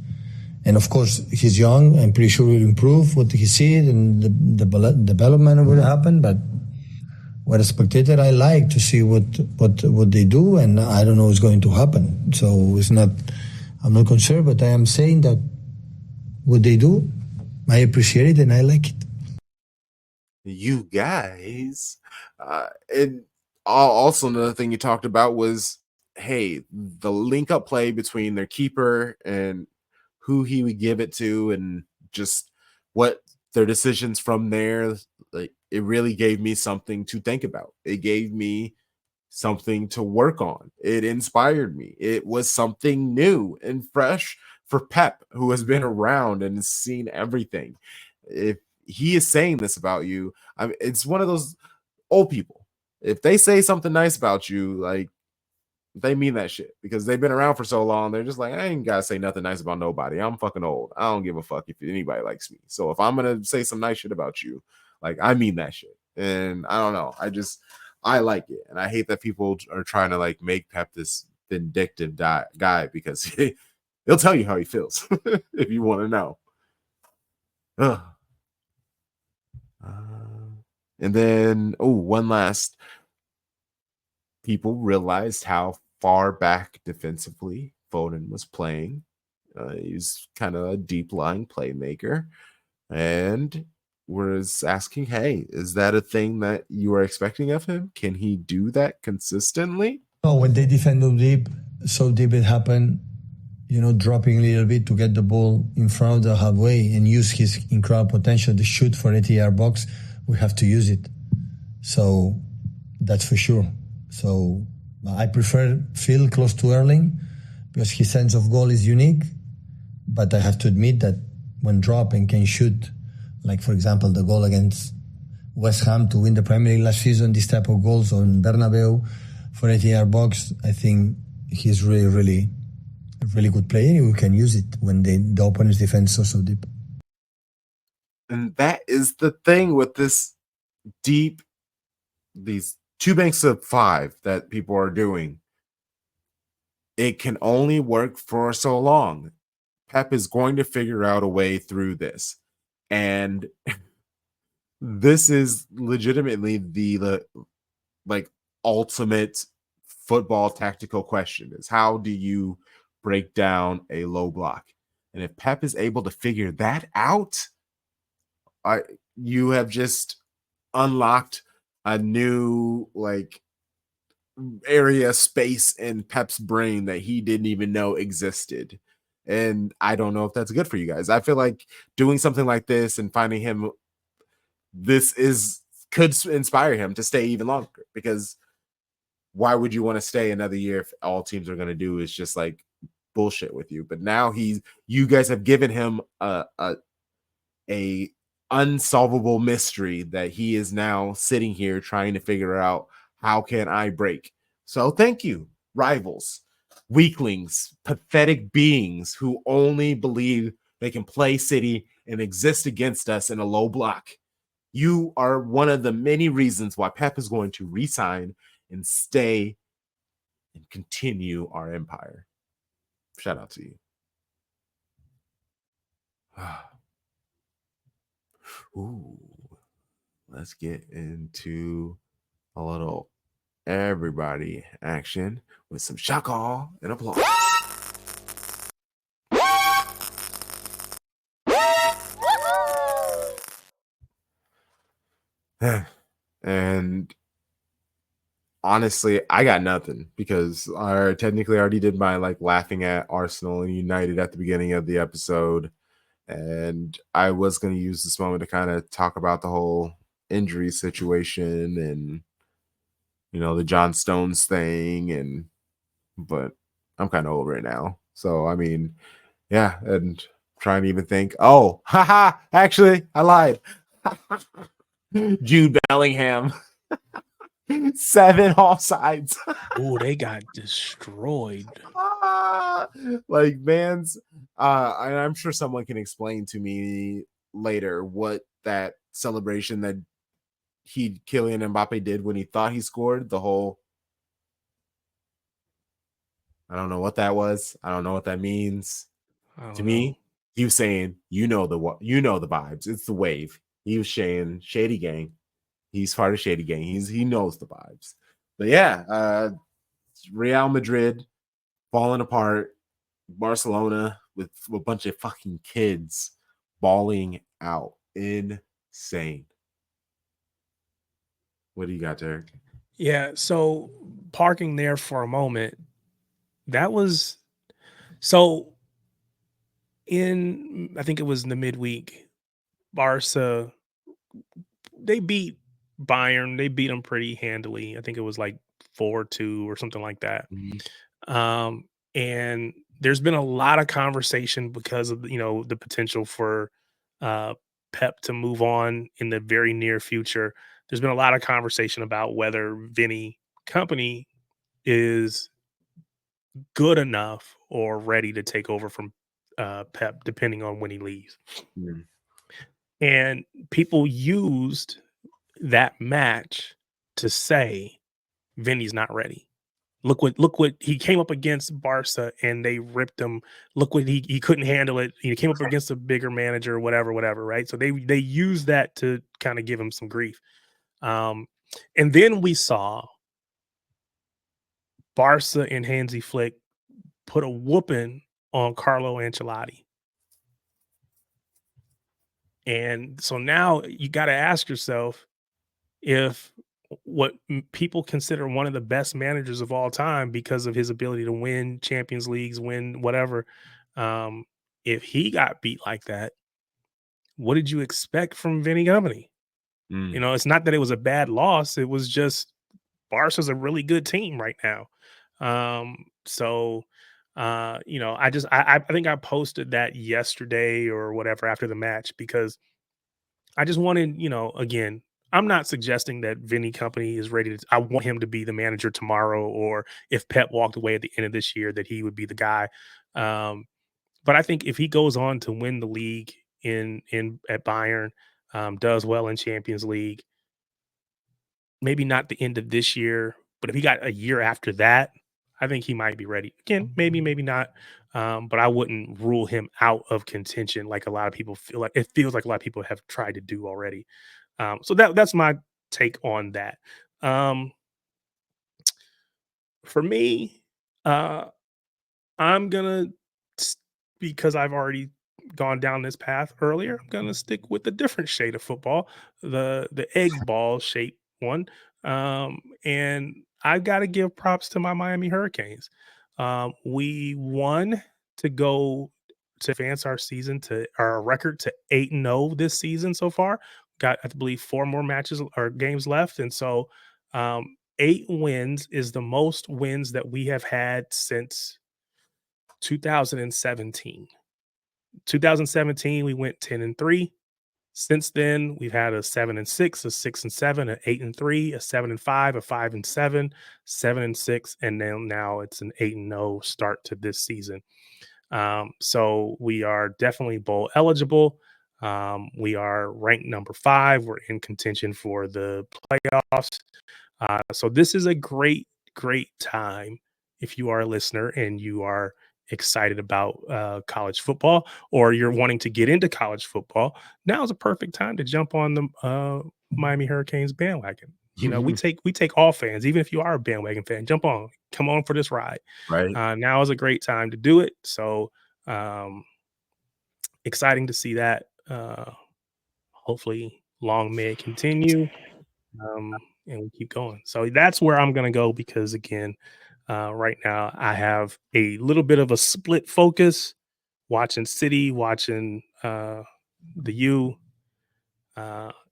And of course, he's young. I'm pretty sure he'll improve what he sees and the development will happen. But what a spectator, I like to see what they do, and I don't know what's going to happen. So I'm not concerned, but I am saying that what they do, I appreciate it and I like it. You guys, and also another thing you talked about was, hey, the link-up play between their keeper and who he would give it to, and just what their decisions from there. Like, it really gave me something to think about. It gave me something to work on. It inspired me. It was something new and fresh for Pep, who has been around and has seen everything. If he is saying this about you, I mean, it's one of those old people. If they say something nice about you, like, they mean that shit, because they've been around for so long. They're just like, I ain't gotta say nothing nice about nobody. I'm fucking old. I don't give a fuck if anybody likes me. So if I'm gonna say some nice shit about you, like, I mean that shit. And I don't know. I like it. And I hate that people are trying to like make Pep this vindictive guy, because he'll tell you how he feels if you want to know. And then, one last, people realized how far back defensively Foden was playing. He's kind of a deep lying playmaker, and was asking, hey, is that a thing that you are expecting of him? Can he do that consistently? No, when they defend so deep it happened, dropping a little bit to get the ball in front of the halfway and use his incredible potential to shoot for 80-yard box. We have to use it. So that's for sure. So I prefer Phil close to Erling because his sense of goal is unique. But I have to admit that when drop and can shoot, like for example the goal against West Ham to win the Premier League last season, this type of goals on Bernabeu for 80-yard box, I think he's really, really, really good player. We can use it when the opponent's defense is so deep. And that is the thing with these 2 banks of 5 that people are doing. It can only work for so long. Pep is going to figure out a way through this. And this is legitimately the like ultimate football tactical question, is how do you break down a low block? And if Pep is able to figure that out, you have just unlocked a new area space in Pep's brain that he didn't even know existed. And I don't know if that's good for you guys. I feel like doing something like this and finding him, could inspire him to stay even longer, because why would you want to stay another year if all teams are going to do is just like bullshit with you? But now you guys have given him a unsolvable mystery that he is now sitting here trying to figure out, how can I break? So thank you, rivals, weaklings, pathetic beings who only believe they can play City and exist against us in a low block. You are one of the many reasons why Pep is going to resign and stay and continue our empire. Shout out to you. Ooh, let's get into a little everybody action with some shaka and applause. And honestly, I got nothing because I technically already did my like laughing at Arsenal and United at the beginning of the episode. And I was going to use this moment to kind of talk about the whole injury situation and, you know, the John Stones thing. But I'm kind of over it now. So, I mean, yeah. And trying to even think, oh, haha, actually, I lied. Jude Bellingham. 7 offsides. Oh, they got destroyed. Like, man's and I'm sure someone can explain to me later what that celebration that Kylian Mbappe did when he thought he scored. The whole, I don't know what that was. I don't know what that means. To me, he was saying, you know the vibes. It's the wave. He was saying Shady Gang. He's part of Shady Gang. He knows the vibes. But yeah, Real Madrid falling apart. Barcelona with a bunch of fucking kids bawling out. Insane. What do you got, Tarik? Yeah, so parking there for a moment, that was so I think it was in the midweek, Barca, they beat Bayern. They beat them pretty handily. I think it was like 4-2 or something like that. And there's been a lot of conversation because of, you know, the potential for Pep to move on in the very near future. There's been a lot of conversation about whether Vinny Company is good enough or ready to take over from Pep, depending on when he leaves. And people used that match to say Vinny's not ready. Look what he came up against Barca and they ripped him. Look what he couldn't handle it. He came up against a bigger manager, whatever, right? So they used that to kind of give him some grief. And then we saw Barca and Hansi Flick put a whooping on Carlo Ancelotti. And so now you got to ask yourself if what people consider one of the best managers of all time because of his ability to win Champions Leagues, win whatever, if he got beat like that, what did you expect from Vinny Company? You know, it's not that it was a bad loss. It was just Barca's a really good team right now. You know, I think I posted that yesterday or whatever after the match because I just wanted, you know, again, I'm not suggesting that Vinny Company is ready to. I want him to be the manager tomorrow, or if Pep walked away at the end of this year, that he would be the guy. But I think if he goes on to win the league in at Bayern, does well in Champions League, maybe not the end of this year, but if he got a year after that, I think he might be ready. Again, maybe not. But I wouldn't rule him out of contention like a lot of people feel like. It feels like a lot of people have tried to do already. So that's my take on that. For me, I'm gonna, because I've already gone down this path earlier, I'm gonna stick with the different shade of football, the egg ball shape one. And I've got to give props to my Miami Hurricanes. We won to go to advance our season to our record to 8-0 this season so far. Got, I believe, 4 more matches or games left. And so 8 wins is the most wins that we have had since 2017. 2017, we went 10-3. Since then, we've had a 7-6, a 6-7, an 8-3, a 7-5, a 5-7, 7-6, and now it's an 8-0 start to this season. So we are definitely bowl eligible. We are ranked number 5. We're in contention for the playoffs. So this is a great time if you are a listener and you are excited about college football, or you're wanting to get into college football. Now is a perfect time to jump on the Miami Hurricanes bandwagon. You know, we take all fans, even if you are a bandwagon fan, jump on, come on for this ride. Right. Now is a great time to do it. So exciting to see that. Hopefully, long may it continue, and we keep going. So that's where I'm going to go because again, right now I have a little bit of a split focus, watching City, watching the U.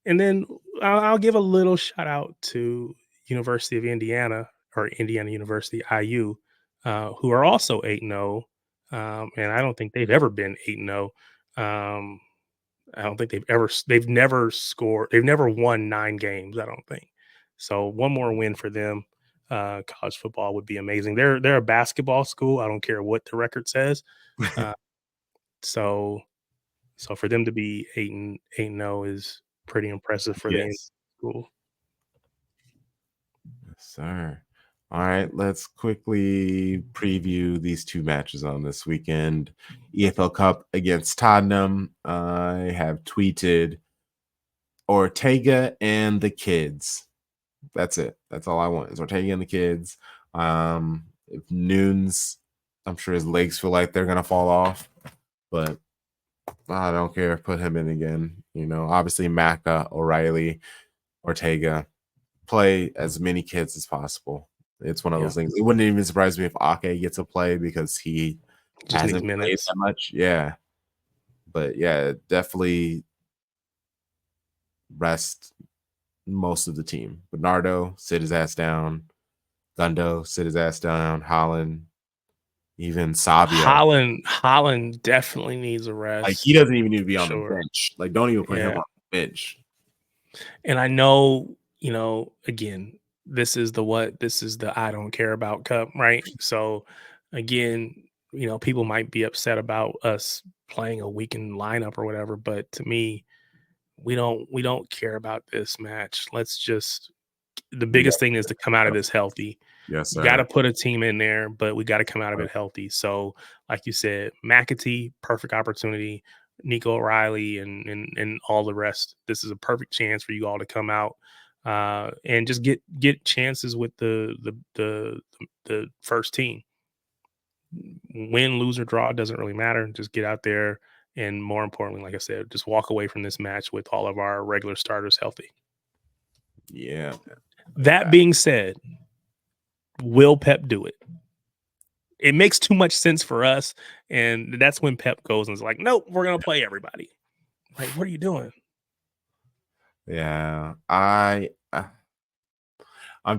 And then I'll give a little shout out to University of Indiana or Indiana University IU, who are also 8-0. And I don't think they've ever been 8-0. I don't think they've never scored. They've never won 9 games. I don't think. So one more win for them. College football would be amazing. They're a basketball school. I don't care what the record says. So for them to be 8-0 is pretty impressive for the Yes. school. Yes, sir. All right, let's quickly preview these 2 matches on this weekend. EFL Cup against Tottenham. I have tweeted Ortega and the kids. That's it. That's all I want is Ortega and the kids. If Nunes, I'm sure his legs feel like they're gonna fall off, but I don't care. Put him in again. You know, obviously Maka, O'Reilly, Ortega, play as many kids as possible. It's one of those things. It wouldn't even surprise me if Ake gets a play because he Just hasn't needs played minutes. that much. Yeah. But yeah, definitely rest most of the team. Bernardo, sit his ass down. Gundo, sit his ass down. Haaland, even Savio. Haaland definitely needs a rest. Like, he doesn't even need to be on the Sure. bench. Like, don't even put him Yeah. on the bench. And I know, you know, again, this is the I don't care about cup, right? So again, you know, people might be upset about us playing a weakened lineup or whatever, but to me, we don't care about this match. Let's just the biggest thing is to come out of this healthy. Yes, You sir. got to put a team in there, but we got to come out of it healthy. So, like you said, McAtee, perfect opportunity. Nico O'Reilly and all the rest. This is a perfect chance for you all to come out and just get chances with the first team. Win, lose, or draw doesn't really matter. Just get out there, and more importantly, like I said, just walk away from this match with all of our regular starters healthy. Yeah. That being said, will Pep do it? It makes too much sense for us, and that's when Pep goes and is like, "Nope, we're gonna play everybody." Like, what are you doing? Yeah, I'm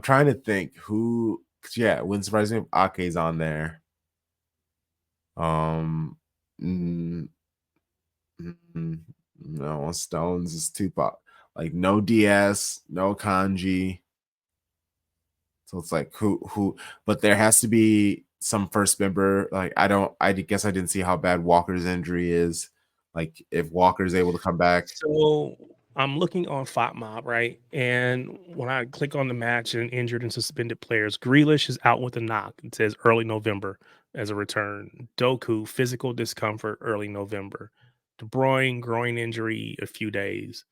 trying to think who. Yeah, wouldn't surprise me if Ake's on there. No, Stones is Tupac. Like, no DS, no Kanji. So it's like who, but there has to be some first member. Like, I guess I didn't see how bad Walker's injury is. Like, if Walker's able to come back. So I'm looking on FOTMob, right? And when I click on the match and injured and suspended players, Grealish is out with a knock. It says early November as a return. Doku, physical discomfort, early November. De Bruyne, groin injury, a few days.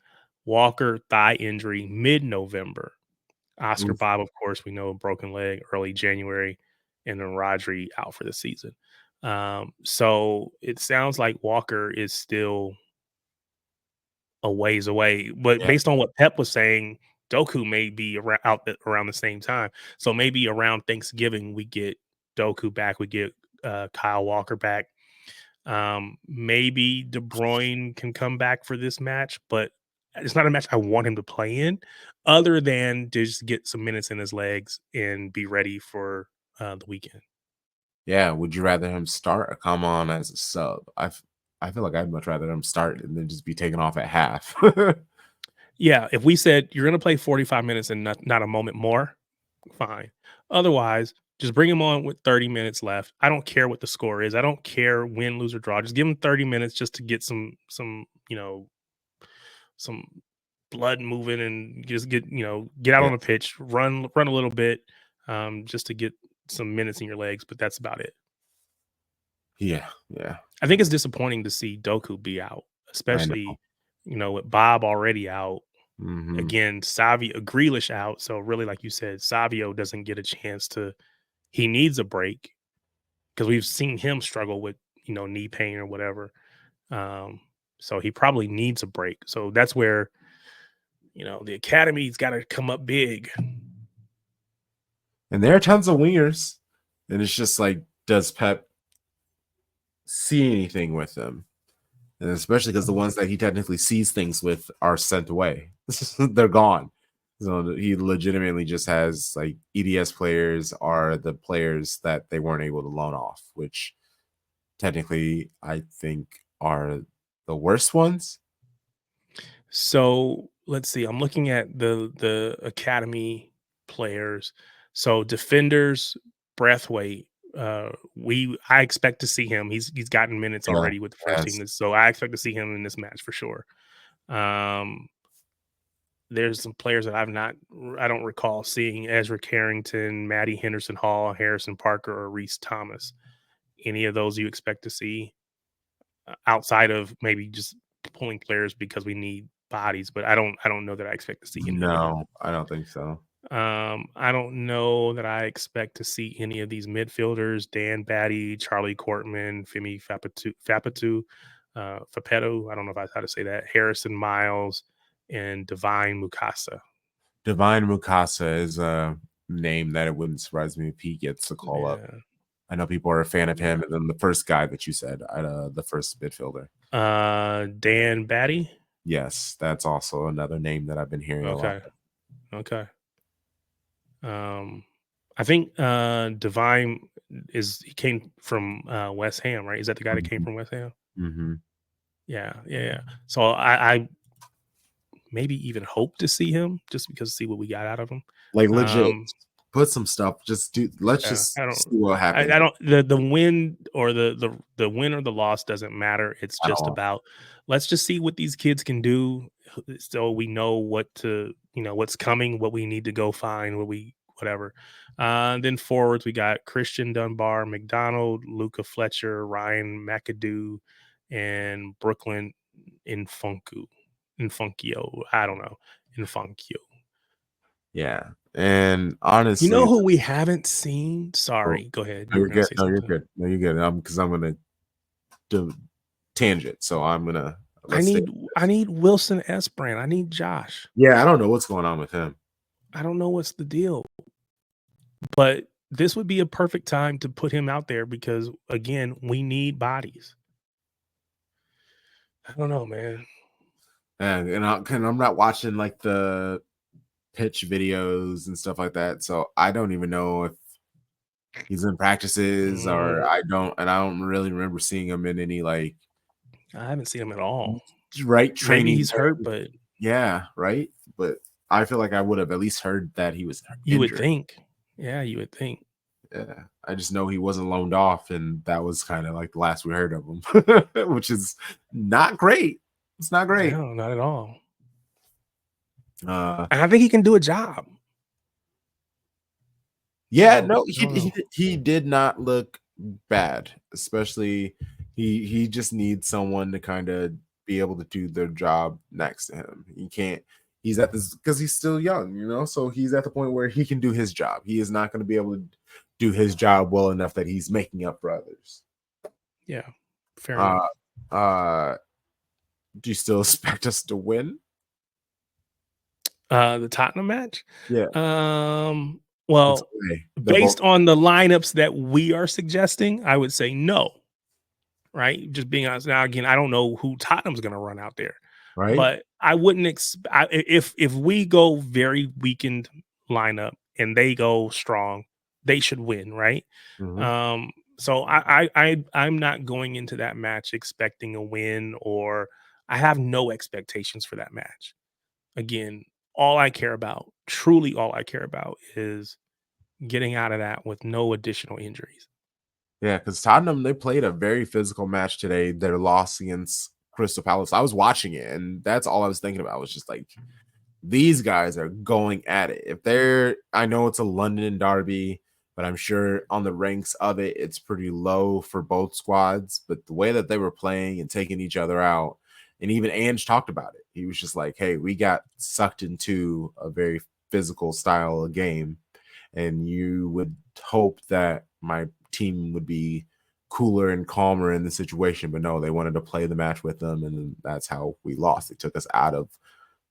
Walker, thigh injury, mid-November. Oscar Bob, of course, we know, broken leg, early January. And then Rodri out for the season. So it sounds like Walker is still a ways away, but based on what Pep was saying, Doku may be around the same time. So maybe around Thanksgiving we get Doku back, we get Kyle Walker back. Maybe De Bruyne can come back for this match, but it's not a match I want him to play in, other than to just get some minutes in his legs and be ready for the weekend. Yeah, would you rather him start or come on as a sub? I feel like I'd much rather him start and then just be taken off at half. Yeah, if we said you're going to play 45 minutes and not a moment more, fine. Otherwise, just bring him on with 30 minutes left. I don't care what the score is. I don't care win, lose, or draw. Just give him 30 minutes just to get some some blood moving and just get out on the pitch, run a little bit, just to get some minutes in your legs. But that's about it. Yeah. I think it's disappointing to see Doku be out, especially with Bob already out. Again, Grealish out. So really, like you said, Savio doesn't get a chance to. He needs a break because we've seen him struggle with knee pain or whatever. So he probably needs a break. So that's where the academy's got to come up big. And there are tons of wingers, and it's just like, does Pep see anything with them? And especially because the ones that he technically sees things with are sent away. They're gone. So he legitimately just has like EDS players are the players that they weren't able to loan off, which technically I think are the worst ones. So let's see. I'm looking at the academy players. So defenders, Braithwaite. I expect to see him. He's gotten minutes already with the first team, so I expect to see him in this match for sure. There's some players that I don't recall seeing: Ezra Carrington, Matty Henderson Hall, Harrison Parker, or Reese Thomas. Any of those you expect to see outside of maybe just pulling players because we need bodies? But I don't know that I expect to see any of them. No, I don't think so. I don't know that I expect to see any of these midfielders: Dan Batty, Charlie Courtman, Femi Fapatu, Fapetto. I don't know how to say that. Harrison Miles and Divine Mukasa. Divine Mukasa is a name that it wouldn't surprise me if he gets the call up. I know people are a fan of him, and then the first guy that you said, the first midfielder, Dan Batty. Yes, that's also another name that I've been hearing a lot. Okay. I think Divine he came from West Ham, right? Is that the guy that came from West Ham? Mm-hmm. Yeah. So I maybe even hope to see him just because see what we got out of him. Like legit, put some stuff. Let's just see what happens. I don't the win or the win or the loss doesn't matter. It's just about let's just see what these kids can do, so we know what's coming, what we need to go find, whatever. Then forwards we got Christian Dunbar, McDonald, Luca Fletcher, Ryan McAdoo, and Brooklyn Infunkio. I don't know. Infunkio. Yeah. And honestly, you know who we haven't seen? Sorry, go ahead. No, you're good. No, you're good. No, you're good. Because I'm gonna do tangent. So I'm gonna. I need Wilson Esperan. I need Josh. Yeah, I don't know what's going on with him. I don't know what's the deal. But this would be a perfect time to put him out there because again, we need bodies. I don't know, man. And I'm not watching like the pitch videos and stuff like that, so I don't even know if he's in practices or I don't really remember seeing him in any like. I haven't seen him at all. Right, training. Maybe he's hurt, but yeah, right. But I feel like I would have at least heard that he was. You would think, yeah, you would think. Yeah, I just know he wasn't loaned off, and that was kind of like the last we heard of him, which is not great. It's not great. No, not at all. And I think he can do a job. Yeah, no, he did not look bad. Especially, he just needs someone to kind of be able to do their job next to him. He can't. He's at this because he's still young, so he's at the point where he can do his job. He is not going to be able to do his job well enough that he's making up for others. Yeah, fair enough. Do you still expect us to win? The Tottenham match? Yeah. Well, based on the lineups that we are suggesting, I would say no. Right? Just being honest. Now, again, I don't know who Tottenham's going to run out there. Right. But I wouldn't expect if we go very weakened lineup and they go strong, they should win, right? Mm-hmm. So I'm not going into that match expecting a win, or I have no expectations for that match. Again, truly all I care about is getting out of that with no additional injuries. Yeah, because Tottenham, they played a very physical match today. Their loss against Crystal Palace. I was watching it, and that's all I was thinking about. Was just like, these guys are going at it. I know it's a London derby, but I'm sure on the ranks of it, it's pretty low for both squads. But the way that they were playing and taking each other out, And even Ange talked about it. He was just like, hey, we got sucked into a very physical style of game, and you would hope that my team would be cooler and calmer in the situation, but no, they wanted to play the match with them, and that's how we lost. They took us out of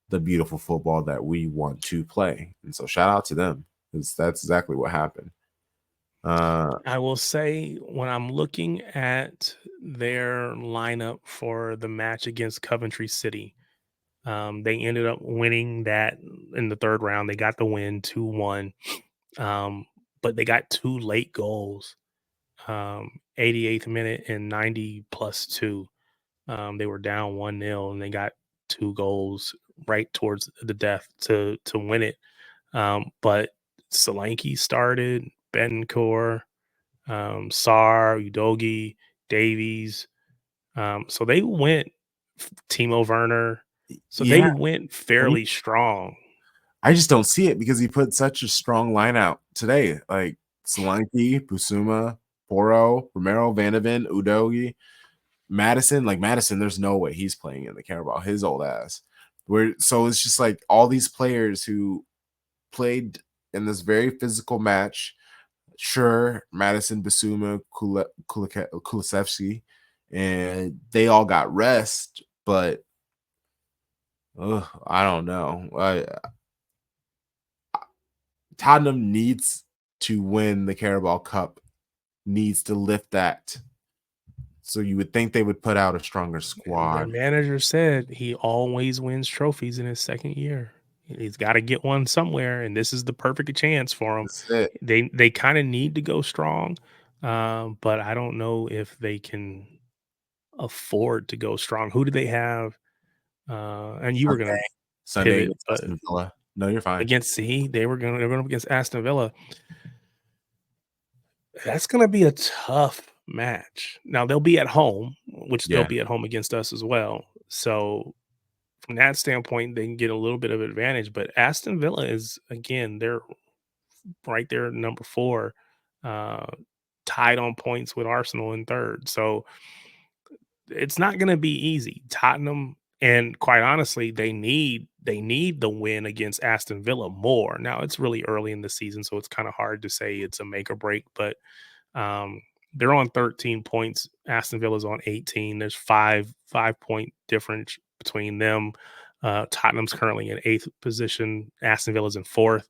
the beautiful football that we want to play. And so shout out to them, because that's exactly what happened. I will say, when I'm looking at their lineup for the match against Coventry City, they ended up winning that in the third round. They got the win 2-1, but they got 2 late goals, 88th minute and 90 plus 2. They were down 1-0 and they got 2 goals right towards the death to win it. But Solanke started, Bencourt, Sar, Udogi, Davies. So they went Timo Werner. So they went fairly strong. I just don't see it because he put such a strong line out today. Like Solanke, Busuma, Poro, Romero, Vanavan, Udogi, Madison. Like Madison, there's no way he's playing in the Carabao, his old ass. So it's just like all these players who played in this very physical match. Sure, Madison, Basuma, Kulusevski, and they all got rest, but I don't know. Tottenham needs to win the Carabao Cup, needs to lift that. So you would think they would put out a stronger squad. Their manager said he always wins trophies in his second year. He's got to get one somewhere, and this is the perfect chance for him. They kind of need to go strong, but I don't know if they can afford to go strong. Who do they have? And you were going to Sunday pivot, against Aston Villa. No, you're fine. They're going up against Aston Villa. That's going to be a tough match. Now they'll be at home, which they'll be at home against us as well. So from that standpoint, they can get a little bit of advantage. But Aston Villa is, again, they're right there at number 4, tied on points with Arsenal in third. So it's not going to be easy. Tottenham, and quite honestly, they need the win against Aston Villa more. Now it's really early in the season, so it's kind of hard to say it's a make or break. But they're on 13 points. Aston Villa's on 18. There's 5-point difference between them. Tottenham's currently in 8th position. Aston Villa's in 4th.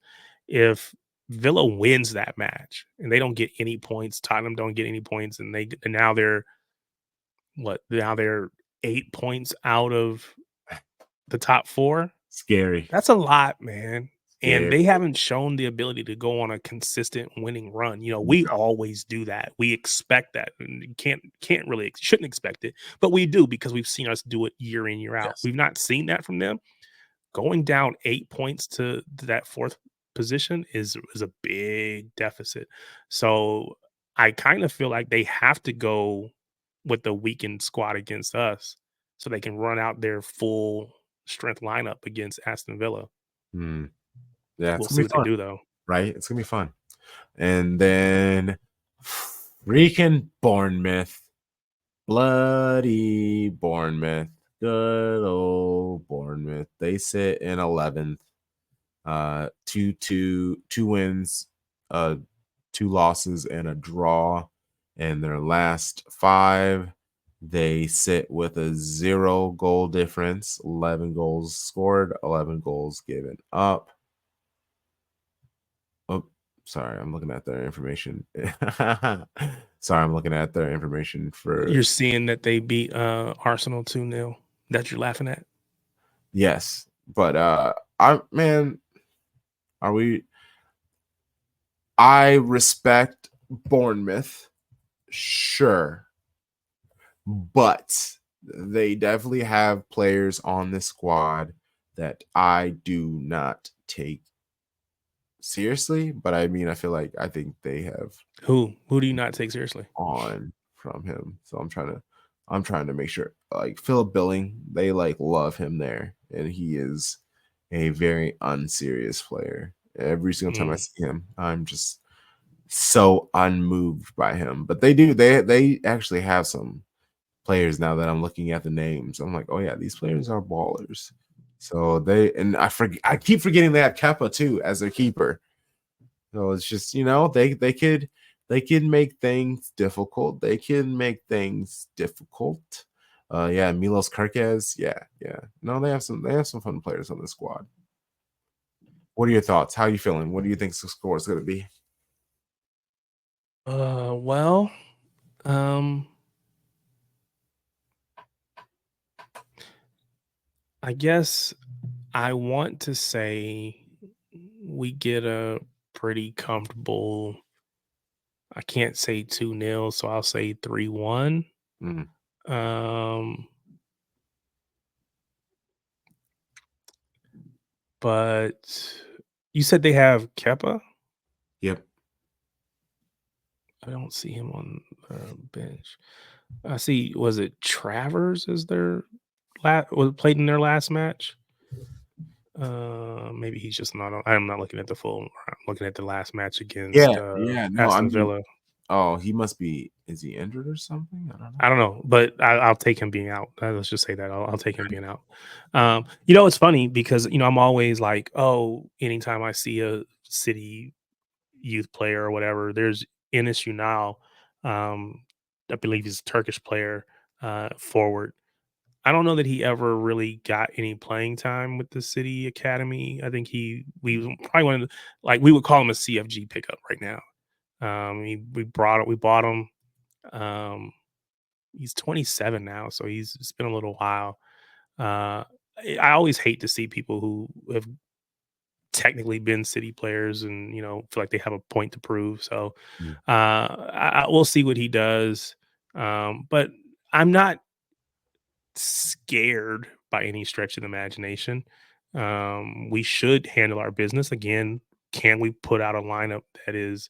If Villa wins that match and they don't get any points, Tottenham don't get any points, and now they're 8 points out of the top 4. Scary. That's a lot, man. Scary. And they haven't shown the ability to go on a consistent winning run. You know, we always do that. We expect that, and shouldn't expect it, but we do because we've seen us do it year in, year out. Yes. We've not seen that from them. Going down 8 points to that 4th position is a big deficit. So I kind of feel like they have to go with the weakened squad against us so they can run out their full strength lineup against Aston Villa. Yeah, we'll see what they do, though. Right? It's gonna be fun. And then freaking Bournemouth. Bloody Bournemouth. Good old Bournemouth. They sit in 11th. 2 wins, 2 losses, and a draw. And their last 5, they sit with a 0 goal difference, 11 goals scored, 11 goals given up. Oh, sorry, I'm looking at their information. For. You're seeing that they beat Arsenal 2-0. That you're laughing at? Yes, but I respect Bournemouth, sure, but they definitely have players on this squad that I do not take seriously. But I mean, I think they have. Who do you not take seriously? On from him, so I'm trying to make sure. Like Philip Billing, they love him there, and he is a very unserious player. Every single time I see him, I'm just so unmoved by him. But they actually have some players now that I'm looking at the names. I'm like, oh yeah, these players are ballers. So I keep forgetting they have Kepa too as their keeper. So it's just, they could make things difficult. They can make things difficult. Yeah, Milos Kerkez. Yeah. No, they have some fun players on the squad. What are your thoughts? How are you feeling? What do you think the score is going to be? Well, I guess I want to say we get a pretty comfortable. I can't say 2-0, so I'll say 3-1. But you said they have Kepa? Yep. I don't see him on the bench. I see, was it Travers as their played in their last match? Maybe he's just not on. I'm not looking at the full. I'm looking at the last match against No, Aston Villa. Oh, he must be. Is he injured or something? I don't know, but I'll take him being out. Let's just say that I'll take him being out. It's funny because I'm always like, oh, anytime I see a City youth player or whatever, there's Enes Ünal. I believe he's a Turkish player, forward. I don't know that he ever really got any playing time with the City Academy. I think we probably one of the, we would call him a CFG pickup right now. We bought him. He's 27 now, so it's been a little while. I always hate to see people who have technically been City players and feel like they have a point to prove. So we'll see what he does. But I'm not scared by any stretch of the imagination. We should handle our business. Again, can we put out a lineup that is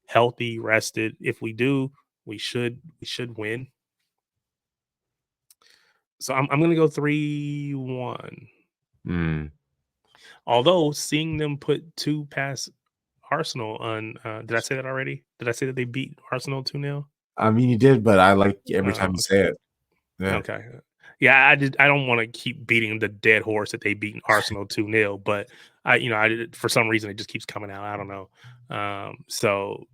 healthy, rested? If we do, we should win. So I'm going to go 3-1. Although seeing them put 2 past Arsenal on, did I say that already? Did I say that they beat Arsenal 2-0? I mean, you did, but I like every time you say it. Yeah. Okay. Yeah, I don't want to keep beating the dead horse that they beat Arsenal 2-0, but I for some reason it just keeps coming out. I don't know. So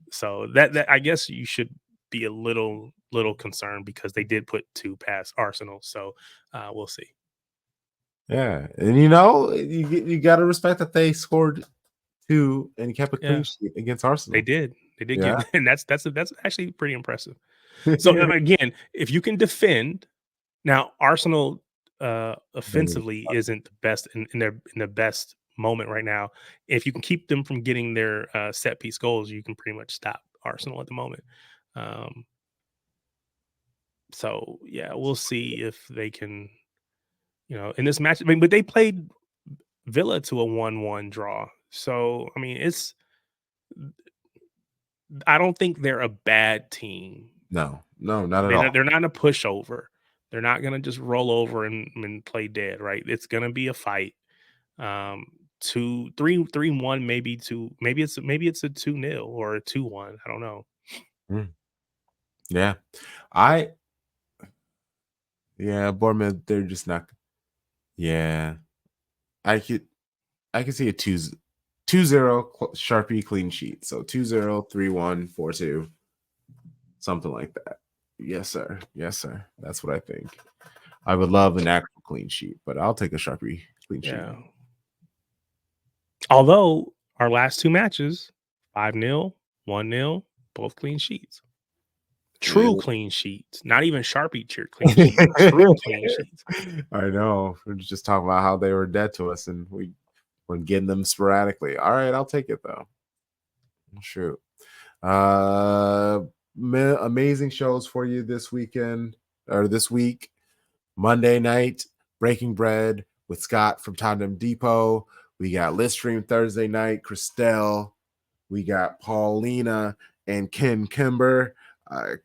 that I guess you should be a little concerned because they did put 2 past Arsenal. So we'll see. Yeah, and you got to respect that they scored 2 and kept a clean sheet against Arsenal. They did. Yeah. Get, and that's actually pretty impressive. So again, if you can defend. Now, Arsenal offensively isn't the best in the best moment right now. If you can keep them from getting their set piece goals, you can pretty much stop Arsenal at the moment. So yeah, we'll see if they can, in this match. I mean, but they played Villa to a 1-1 draw. So I mean, I don't think they're a bad team. No, not at all. They're not a pushover. They're not going to just roll over and play dead, right? It's going to be a fight. 3-1, maybe 2. Maybe it's a 2-0 or a 2-1. I don't know. Yeah, Bournemouth. They're just not. Yeah, I could see a 2-0 Sharpie clean sheet. So 2-0, 3-1, 4-2, something like that. Yes, sir. That's what I think. I would love an actual clean sheet, but I'll take a Sharpie clean sheet. Yeah. Although our last 2 matches, 5-0, 1-0, both clean sheets. True clean sheets, not even Sharpie cheer clean sheets. True clean sheets. I know. We're just talking about how they were dead to us, and we're getting them sporadically. All right, I'll take it though. Shoot. Amazing shows for you this weekend or this week. Monday night, Breaking Bread with Scott from Tottenham Depot. We got Listream Thursday night, Christelle. We got Paulina and Ken Kimber.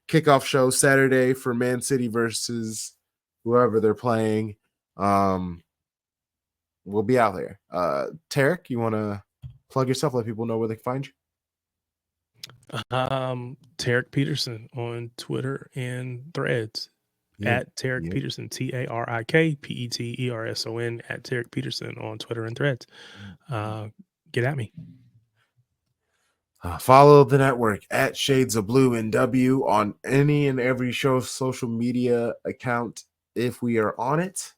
Kickoff show Saturday for Man City versus whoever they're playing. We'll be out there. Tarik, you want to plug yourself? Let people know where they can find you. Tarik Peterson on Twitter and Threads. at Tarik Peterson, TarikPeterson, at Tarik Peterson on Twitter and Threads. Get at me. Follow the network at Shades of Blue and W on any and every show social media account if we are on it.